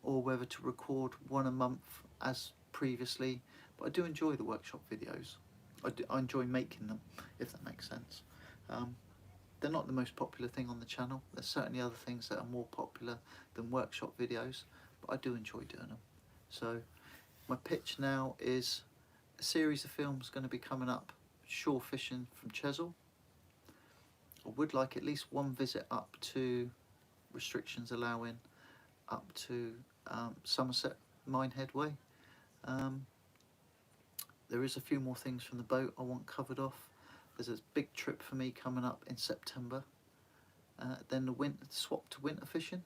or whether to record one a month as previously. But I do enjoy the workshop videos. I enjoy making them, if that makes sense. They're not the most popular thing on the channel. There's certainly other things that are more popular than workshop videos, but I do enjoy doing them. So my pitch now is a series of films going to be coming up, shore fishing from Chesil. I would like at least one visit up to, restrictions allowing, up to Somerset Mine Headway. There is a few more things from the boat I want covered off. There's a big trip for me coming up in September. Then the swap to winter fishing,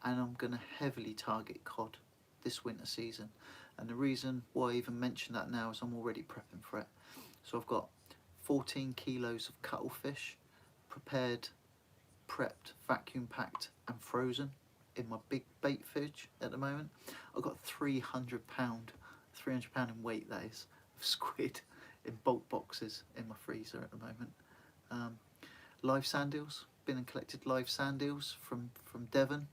and I'm going to heavily target cod this winter season. And the reason why I even mention that now is I'm already prepping for it. So I've got 14 kilos of cuttlefish prepared, prepped, vacuum packed and frozen in my big bait fridge at the moment. I've got 300 pound in weight, that is, of squid in bulk boxes in my freezer at the moment. Live sand eels, been and collected live sand eels from Devon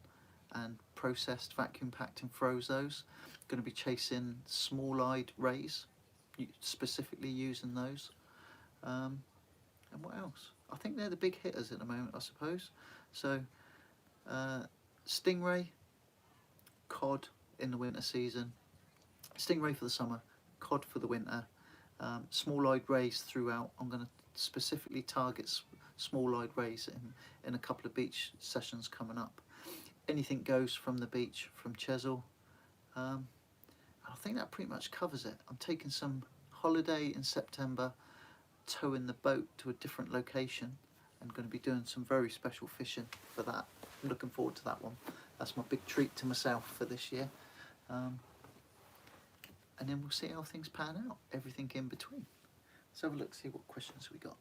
and processed, vacuum packed and froze those. Going to be chasing small-eyed rays, specifically using those. And what else? I think they're the big hitters at the moment, I suppose. So stingray, cod in the winter season, stingray for the summer, cod for the winter, small-eyed rays throughout. I'm going to specifically target small-eyed rays in a couple of beach sessions coming up. Anything goes from the beach, from Chesil. I think that pretty much covers it. I'm taking some holiday in September, towing the boat to a different location, and going to be doing some very special fishing for that. I'm looking forward to that one. That's my big treat to myself for this year. And then we'll see how things pan out, everything in between. Let's have a look, see what questions we got.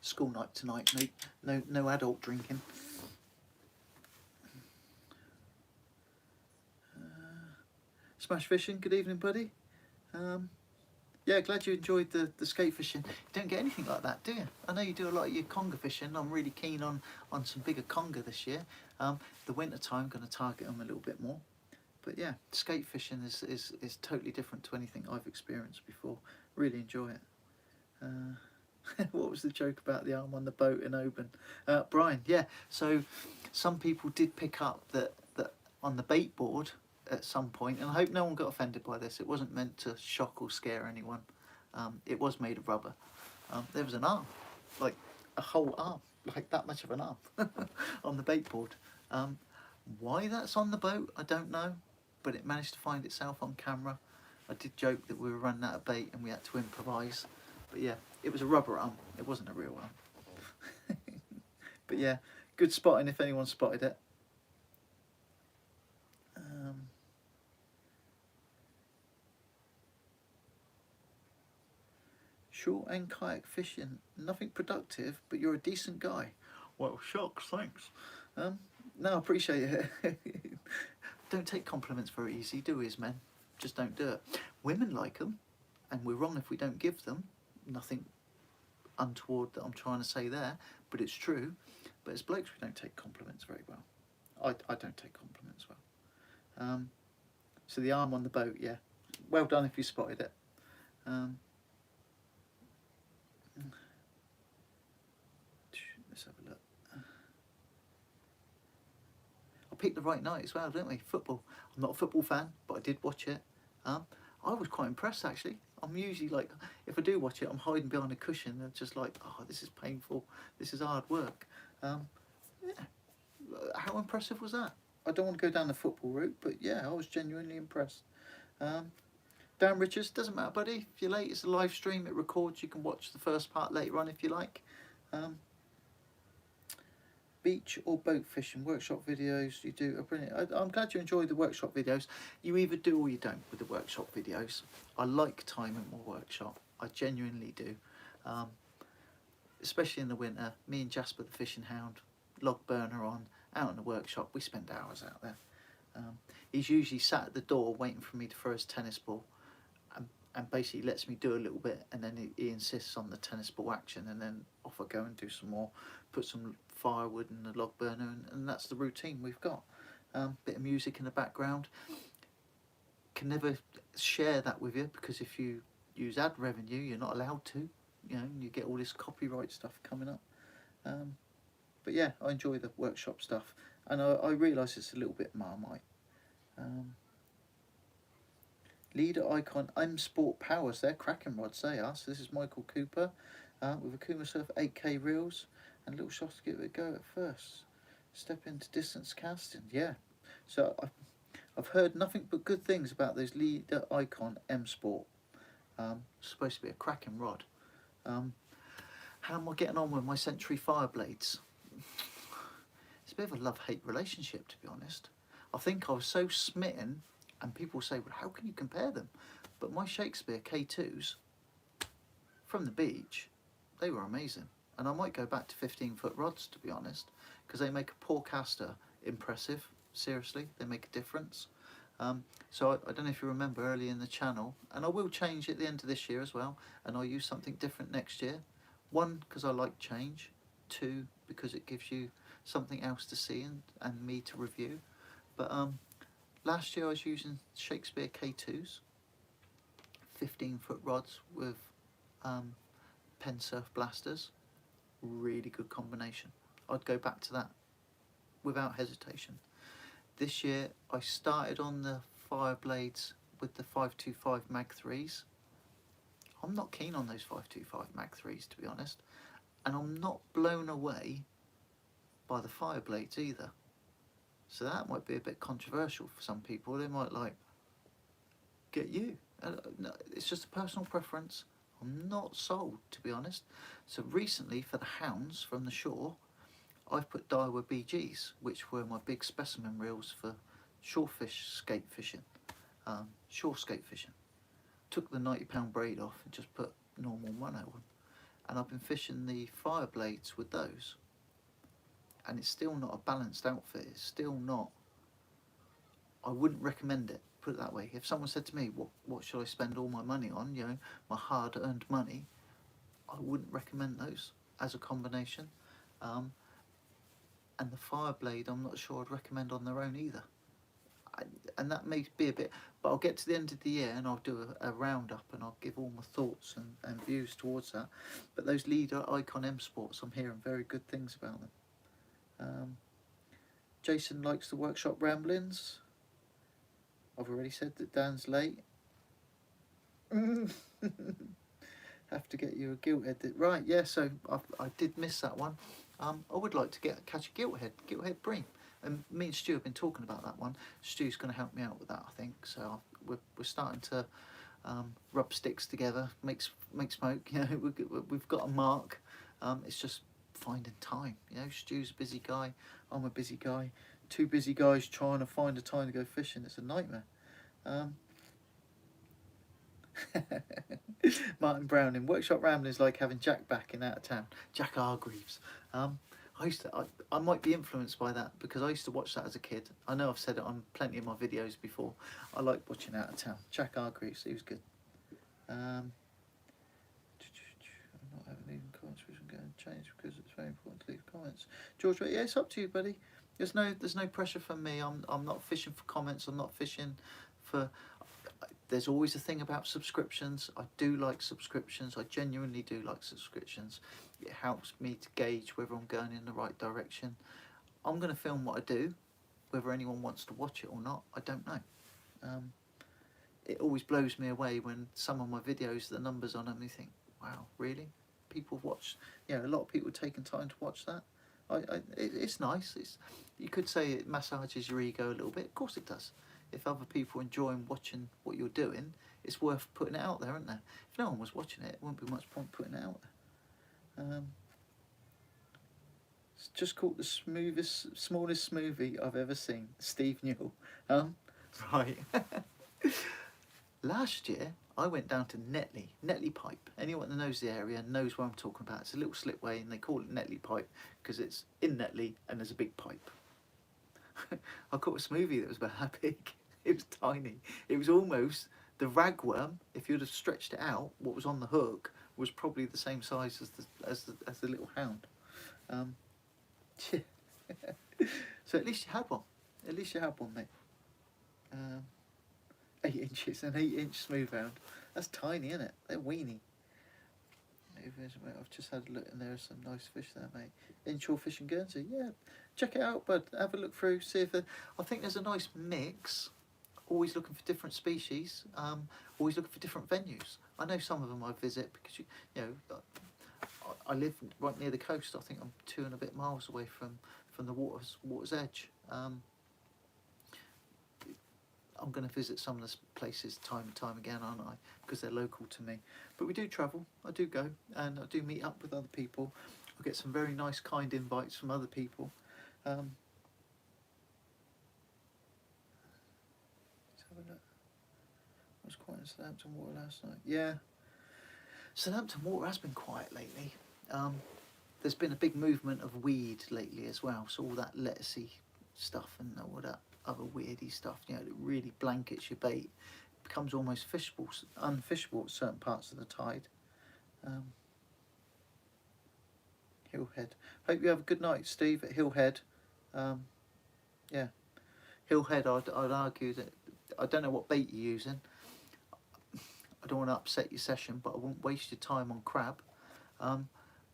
School night tonight, no adult drinking. Smash fishing, good evening buddy. Yeah, glad you enjoyed the skate fishing. You don't get anything like that, do you? I know you do a lot of your conger fishing. I'm really keen on some bigger conger this year. The winter time, going to target them a little bit more. But yeah, skate fishing is totally different to anything I've experienced before. Really enjoy it. What was the joke about the arm on the boat in Oban? Brian, yeah, so some people did pick up that on the bait board at some point, and I hope no one got offended by this. It wasn't meant to shock or scare anyone. It was made of rubber. There was an arm, like a whole arm, like that much of an arm on the bait board. Why that's on the boat, I don't know, but it managed to find itself on camera. I did joke that we were running out of bait and we had to improvise, but yeah, it was a rubber arm, it wasn't a real arm. But yeah, good spotting if anyone spotted it. Short and kayak fishing, nothing productive, but you're a decent guy. Well, shucks, thanks. No, I appreciate it. Don't take compliments very easy, do we as men? Just don't do it. Women like them, and we're wrong if we don't give them. Nothing untoward that I'm trying to say there, but it's true. But as blokes, we don't take compliments very well. I don't take compliments well. So the arm on the boat, yeah. Well done if you spotted it. Let's have a look. I picked the right night as well, didn't we? Football. I'm not a football fan, but I did watch it. I was quite impressed actually. I'm usually like, if I do watch it, I'm hiding behind a cushion and just like, oh, this is painful. This is hard work. Yeah, how impressive was that? I don't want to go down the football route, but yeah, I was genuinely impressed. Dan Richards, doesn't matter, buddy. If you're late, it's a live stream. It records. You can watch the first part later on if you like. Beach or boat fishing workshop videos you do are brilliant. I'm glad you enjoy the workshop videos. You either do or you don't with the workshop videos. I like time at my workshop. I genuinely do. Especially in the winter. Me and Jasper the fishing hound, log burner on, out in the workshop. We spend hours out there. He's usually sat at the door waiting for me to throw his tennis ball, and basically lets me do a little bit, and then he insists on the tennis ball action, and then off I go and do some more, put some firewood in the log burner, and that's the routine we've got. Bit of music in the background. Can never share that with you because if you use ad revenue, you're not allowed to. You know, you get all this copyright stuff coming up. But yeah, I enjoy the workshop stuff, and I realise it's a little bit Marmite. Leader Icon M-Sport Powers, they're cracking rods, they are. So this is Michael Cooper with a Kuma Surf 8K reels and little shots to give it a go at first. Step into distance casting, yeah. So I've heard nothing but good things about those Leader Icon M-Sport. Supposed to be a cracking rod. How am I getting on with my Century Fireblades? It's a bit of a love-hate relationship, to be honest. I think I was so smitten, and people say, well, how can you compare them? But my Shakespeare K2s from the beach, they were amazing. And I might go back to 15-foot rods, to be honest, because they make a poor caster impressive. Seriously, they make a difference. So I don't know if you remember early in the channel, and I will change at the end of this year as well, and I'll use something different next year. One, because I like change. Two, because it gives you something else to see and me to review. But last year I was using Shakespeare K2s, 15-foot rods with Pen Surf blasters. Really good combination. I'd go back to that without hesitation. This year I started on the Fireblades with the 525 Mag 3s. I'm not keen on those 525 Mag 3s, to be honest, and I'm not blown away by the Fireblades either. So that might be a bit controversial for some people. They might like, get you. No, it's just a personal preference. I'm not sold, to be honest. So recently, for the hounds from the shore, I've put Daiwa BGs, which were my big specimen reels for shorefish skate fishing, shore skate fishing. Took the £90 braid off and just put normal mono on. And I've been fishing the Fireblades with those. And it's still not a balanced outfit. It's still not. I wouldn't recommend it, put it that way. If someone said to me, what should I spend all my money on, you know, my hard-earned money, I wouldn't recommend those as a combination. And the Fireblade, I'm not sure I'd recommend on their own either. And that may be a bit, but I'll get to the end of the year and I'll do a roundup and I'll give all my thoughts and views towards that. But those Leader Icon M Sports, I'm hearing very good things about them. Jason likes the workshop ramblings. I've already said that Dan's late. Have to get you a gilt head. Right, yeah, so I did miss that one. I would like to catch a gilt head bream. And me and Stu have been talking about that one. Stu's going to help me out with that, I think. So we're starting to rub sticks together, make smoke. You know, we've got a mark. It's just finding time. You know, Stu's a busy guy. I'm a busy guy. Two busy guys trying to find a time to go fishing. It's a nightmare. Martin Browning, workshop rambling is like having Jack back in Out of Town. Jack Hargreaves. I might be influenced by that because I used to watch that as a kid. I know I've said it on plenty of my videos before. I like watching Out of Town. Jack Hargreaves, he was good. I'm not having even comments which I'm going to change because it's very important to leave comments. George, yeah, it's up to you, buddy. There's no pressure from me. I'm not fishing for comments. I'm not fishing for. There's always a thing about subscriptions. I do like subscriptions. I genuinely do like subscriptions. It helps me to gauge whether I'm going in the right direction. I'm going to film what I do. Whether anyone wants to watch it or not, I don't know. It always blows me away when some of my videos, the numbers on them, you think, wow, really? People watch, you know, a lot of people taking time to watch that. It's nice. You could say it massages your ego a little bit. Of course it does. If other people are enjoying watching what you're doing, it's worth putting it out there, isn't there? If no one was watching it, it wouldn't be much point putting it out there. It's just called the smallest smoothie I've ever seen. Steve Newell. Right. Last year, I went down to Netley Pipe. Anyone that knows the area knows what I'm talking about. It's a little slipway, and they call it Netley Pipe because it's in Netley and there's a big pipe. I caught a smoothie that was about that big. It was tiny. It was almost the ragworm. If you'd have stretched it out, what was on the hook was probably the same size as the little hound. Yeah. So at least you had one. At least you had one, mate. 8 inches, an 8-inch smooth hound. That's tiny, isn't it? They're weeny. I've just had a look, and there are some nice fish there, mate. Inshore fishing Guernsey, yeah. Check it out, bud. Have a look through. See if I think there's a nice mix. Always looking for different species. Always looking for different venues. I know some of them I visit because you know I live right near the coast. I think I'm 2 and a bit miles away from the water's edge. I'm going to visit some of the places time and time again, aren't I? Because they're local to me. But we do travel. I do go, and I do meet up with other people. I get some very nice, kind invites from other people. Let's have a look. I was quite in Southampton Water last night. Yeah, Southampton Water has been quiet lately. There's been a big movement of weed lately as well. So all that lettucey stuff and all that other weirdy stuff, you know, that really blankets your bait, becomes almost unfishable at certain parts of the tide. Hillhead. Hope you have a good night, Steve, at Hillhead. Yeah, Hillhead. I'd argue that I don't know what bait you're using. I don't want to upset your session, but I won't waste your time on crab.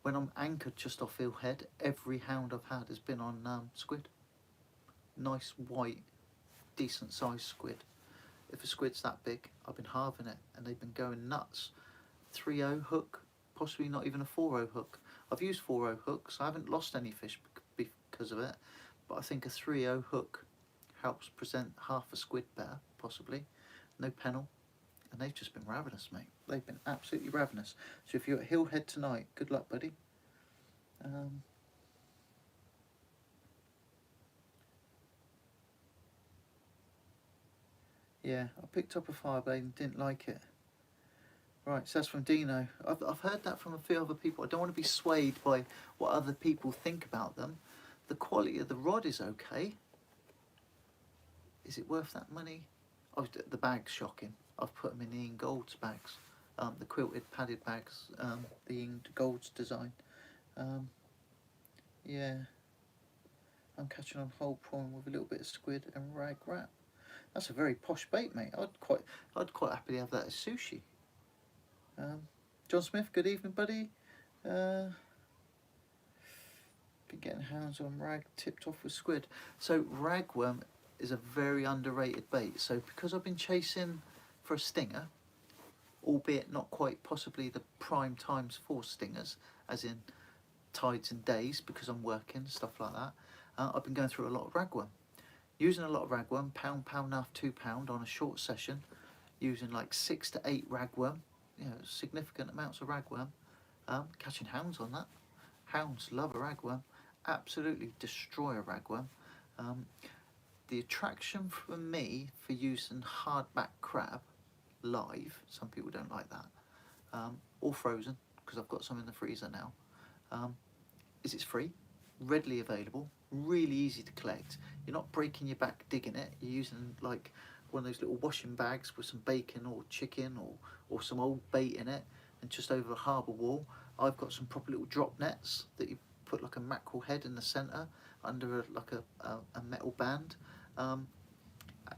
When I'm anchored just off Hillhead, every hound I've had has been on squid. Nice white, decent sized squid. If a squid's that big, I've been halving it, and they've been going nuts. 3.0 hook, possibly not even a 4.0 hook. I've used 4.0 hooks. I haven't lost any fish because of it, but I think a 3.0 hook helps present half a squid better, possibly. No pennel, and they've just been ravenous, mate. They've been absolutely ravenous. So if you're at Hillhead tonight, good luck, buddy. Yeah, I picked up a fireblade and didn't like it. Right, so that's from Dino. I've heard that from a few other people. I don't want to be swayed by what other people think about them. The quality of the rod is okay. Is it worth that money? Oh, the bag's shocking. I've put them in the Ian Gold's bags. The quilted padded bags, the Ian Gold's design. Yeah. I'm catching on whole prawn with a little bit of squid and rag wrap. That's a very posh bait, mate. I'd quite happily have that as sushi. John Smith, good evening, buddy. Been getting hounds on rag tipped off with squid. So ragworm is a very underrated bait. So because I've been chasing for a stinger, albeit not quite possibly the prime times for stingers, as in tides and days, because I'm working, stuff like that, I've been going through a lot of ragworm. Using a lot of ragworm, pound and a half, £2 on a short session, using like 6 to 8 ragworm, you know, significant amounts of ragworm, catching hounds on that. Hounds love a ragworm, absolutely destroy a ragworm. The attraction for me for using hardback crab live, some people don't like that, or frozen, because I've got some in the freezer now, is it's free, readily available, really easy to collect. You're not breaking your back digging it. You're using like one of those little washing bags with some bacon or chicken or some old bait in it, and just over a harbour wall I've got some proper little drop nets that you put like a mackerel head in the centre under a metal band,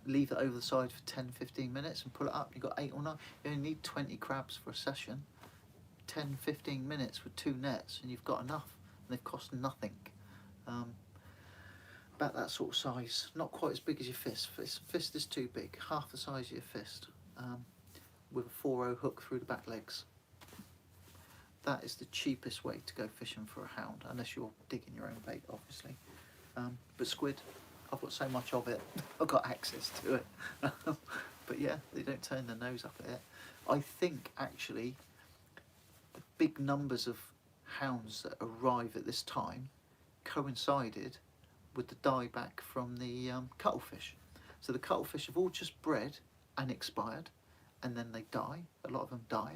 leave it over the side for 10-15 minutes and pull it up. You've got 8 or 9. You only need 20 crabs for a session. 10-15 minutes with 2 nets and you've got enough, and they've cost nothing. About that sort of size, not quite as big as your fist. Fist is too big, half the size of your fist, with a 4.0 hook through the back legs. that is the cheapest way to go fishing for a hound, unless you're digging your own bait, obviously. But squid, I've got so much of it, I've got access to it. But yeah, they don't turn their nose up at it. I think actually the big numbers of hounds that arrive at this time coincided with the dieback from the cuttlefish. So the cuttlefish have all just bred and expired, and then they die. A lot of them die.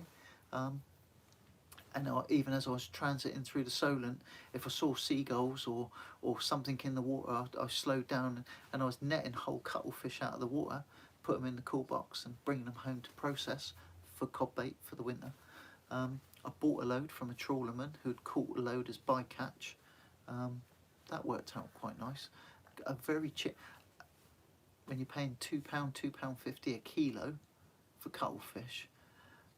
And even as I was transiting through the Solent, if I saw seagulls or something in the water, I slowed down and I was netting whole cuttlefish out of the water, put them in the cool box and bringing them home to process for cod bait for the winter. I bought a load from a trawlerman who'd caught a load as bycatch. That worked out quite nice. A very cheap, when you're paying £2, £2.50 a kilo for cuttlefish,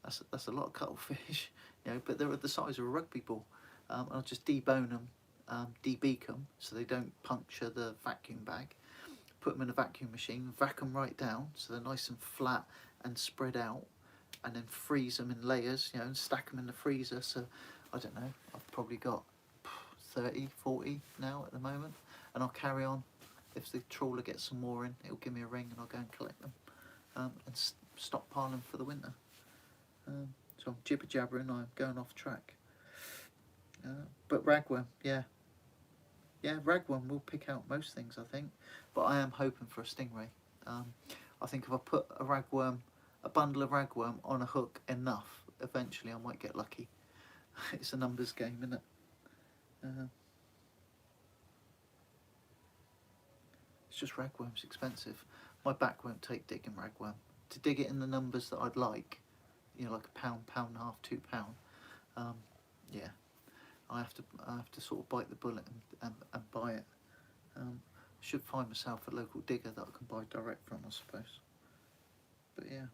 that's a lot of cuttlefish, you know. But they're the size of a rugby ball. I'll just debone them, debeak them so they don't puncture the vacuum bag. Put them in a vacuum machine, vac them right down so they're nice and flat and spread out, and then freeze them in layers, you know, and stack them in the freezer. So I don't know, I've probably got 30, 40 now at the moment, and I'll carry on. If the trawler gets some more in, it'll give me a ring and I'll go and collect them and stockpile them for the winter. So I'm jibber jabbering, I'm going off track. But ragworm, yeah, ragworm will pick out most things, I think, but I am hoping for a stingray. I think if I put a bundle of ragworm on a hook enough, eventually I might get lucky. It's a numbers game, isn't it? It's just ragworm's expensive. My back won't take digging ragworm. To dig it in the numbers that I'd like, you know, like a pound, pound and a half, £2. Yeah, I have to sort of bite the bullet and buy it. Should find myself a local digger that I can buy direct from, I suppose. But yeah,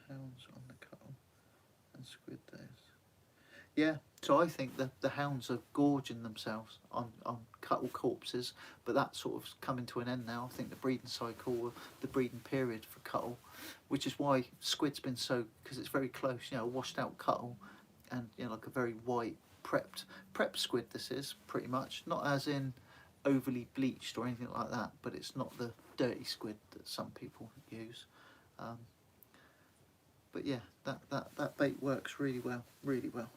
hounds on the cuttle and squid days. Yeah, so I think the hounds are gorging themselves on cuttle corpses, but that's sort of coming to an end now. I think the breeding cycle, the breeding period for cuttle, which is why squid's been so, because it's very close, you know, washed out cuttle, and you know, like a very white prep squid. This is pretty much, not as in overly bleached or anything like that, but it's not the dirty squid that some people use. But yeah, that bait works really well, really well.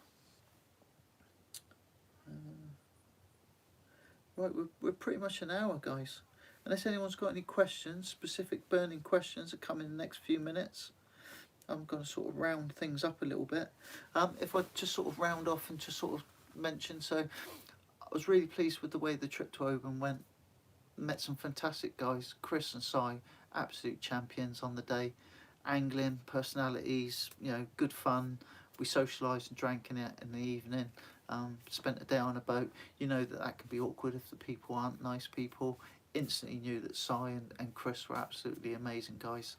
Right, we're pretty much an hour, guys. Unless anyone's got any questions, specific burning questions that come in the next few minutes, I'm going to sort of round things up a little bit. If I just sort of round off and just sort of mention, so I was really pleased with the way the trip to Oban went. Met some fantastic guys, Chris and Si, absolute champions on the day. Angling, personalities, you know, good fun. We socialised and drank in it in the evening. Spent a day on a boat. You know that can be awkward if the people aren't nice people. Instantly knew that Si and Chris were absolutely amazing guys.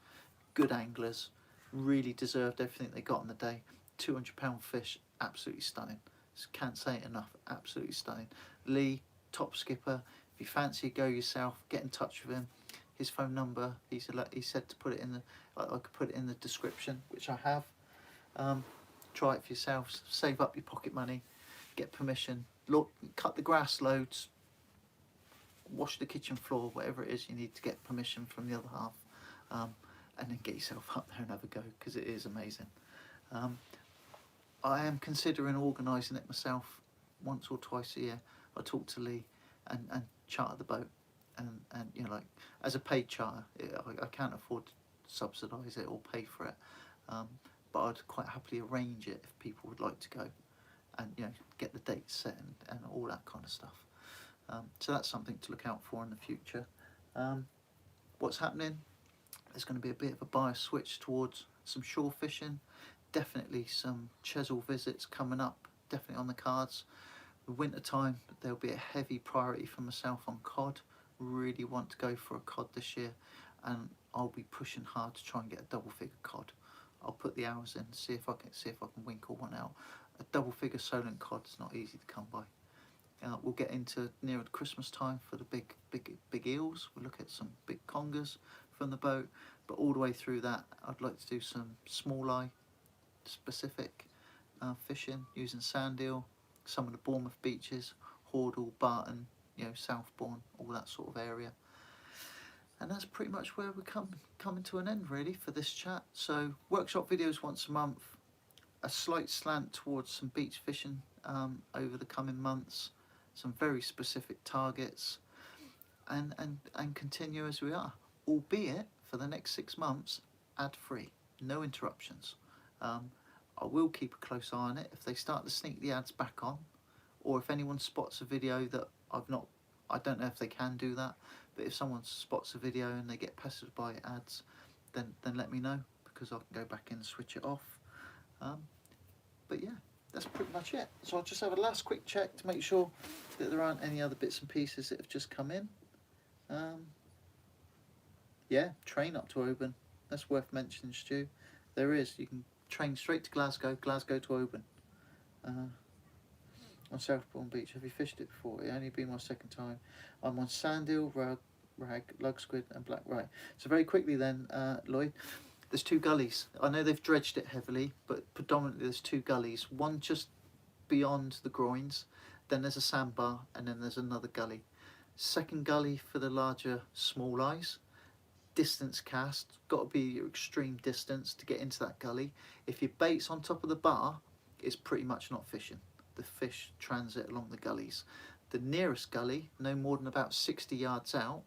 Good anglers. Really deserved everything they got on the day. £200 fish, absolutely stunning. Just can't say it enough, absolutely stunning. Lee, top skipper. If you fancy it, go yourself, get in touch with him. His phone number, he said to put it in I could put it in the description, which I have. Try it for yourselves, save up your pocket money, get permission, look, cut the grass loads, wash the kitchen floor, whatever it is you need to get permission from the other half, and then get yourself up there and have a go, because it is amazing. I am considering organising it myself once or twice a year. I talk to Lee and charter the boat, and you know, like as a paid charter, I can't afford to subsidise it or pay for it, but I'd quite happily arrange it if people would like to go, and you know, get the dates set and all that kind of stuff. So that's something to look out for in the future. What's happening? There's going to be a bit of a bias switch towards some shore fishing. Definitely some Chesil visits coming up, definitely on the cards. The winter time, there'll be a heavy priority for myself on cod. Really want to go for a cod this year, and I'll be pushing hard to try and get a double figure cod. I'll put the hours in, see if I can winkle one out. A double figure Solent cod is not easy to come by. We'll get into nearer Christmas time for the big eels. We'll look at some big congers from the boat, but all the way through that, I'd like to do some small eye specific, fishing using sand eel, some of the Bournemouth beaches, Hordle, Barton, you know, Southbourne, all that sort of area. And that's pretty much where we're coming to an end really for this chat. So workshop videos once a month, a slight slant towards some beach fishing over the coming months, some very specific targets, and continue as we are, albeit for the next 6 months ad free, no interruptions. I will keep a close eye on it. If they start to sneak the ads back on, or if anyone spots a video that I don't know if they can do that, but if someone spots a video and they get pestered by ads, then let me know, because I can go back in and switch it off. But yeah, that's pretty much it. So I'll just have a last quick check to make sure that there aren't any other bits and pieces that have just come in. Yeah, train up to Oban. That's worth mentioning, Stu. There is. You can train straight to Glasgow, Glasgow to Oban. On Southbourne Beach. Have you fished it before? It only been my second time. I'm on sand eel, rag, lug squid and black. Right. So very quickly then, Lloyd, there's 2 gullies. I know they've dredged it heavily, but predominantly there's 2 gullies. One just beyond the groins, then there's a sandbar, and then there's another gully. Second gully for the larger small eyes. Distance cast, got to be your extreme distance to get into that gully. If your bait's on top of the bar, it's pretty much not fishing. The fish transit along the gullies. The nearest gully, no more than about 60 yards out,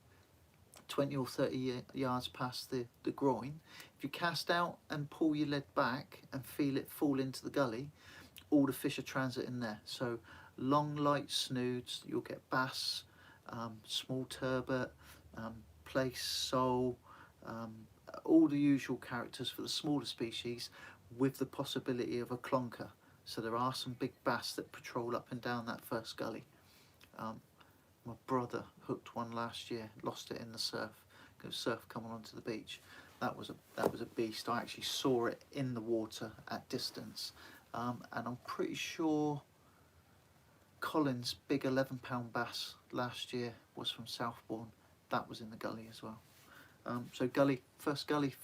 20 or 30 yards past the groin. If you cast out and pull your lead back and feel it fall into the gully, all the fish are transiting there. So long light snoods, you'll get bass, small turbot, plaice, sole, all the usual characters for the smaller species, with the possibility of a clonker. So there are some big bass that patrol up and down that first gully. My brother hooked one last year, lost it in the surf. Because surf coming onto the beach. That was a beast. I actually saw it in the water at distance, and I'm pretty sure Colin's big 11-pound bass last year was from Southbourne. That was in the gully as well. So first gully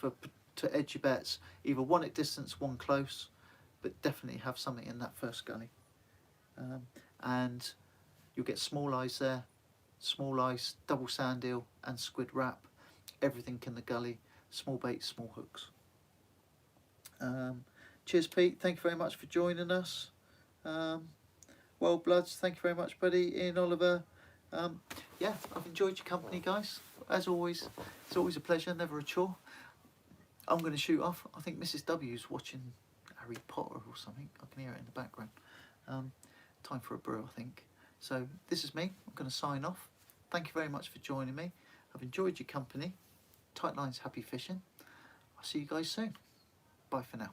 to edge your bets. Either one at distance, one close, but definitely have something in that first gully. And you'll get small eyes there, small eyes, double sand eel and squid wrap, everything in the gully, small baits, small hooks. Cheers Pete, thank you very much for joining us. Well Bloods, thank you very much buddy. Ian Oliver, yeah, I've enjoyed your company guys, as always. It's always a pleasure, never a chore. I'm going to shoot off. I think Mrs W's watching Harry Potter or something. I can hear it in the background. Time for a brew, I think. So this is me. I'm going to sign off. Thank you very much for joining me. I've enjoyed your company. Tight lines, happy fishing. I'll see you guys soon. Bye for now.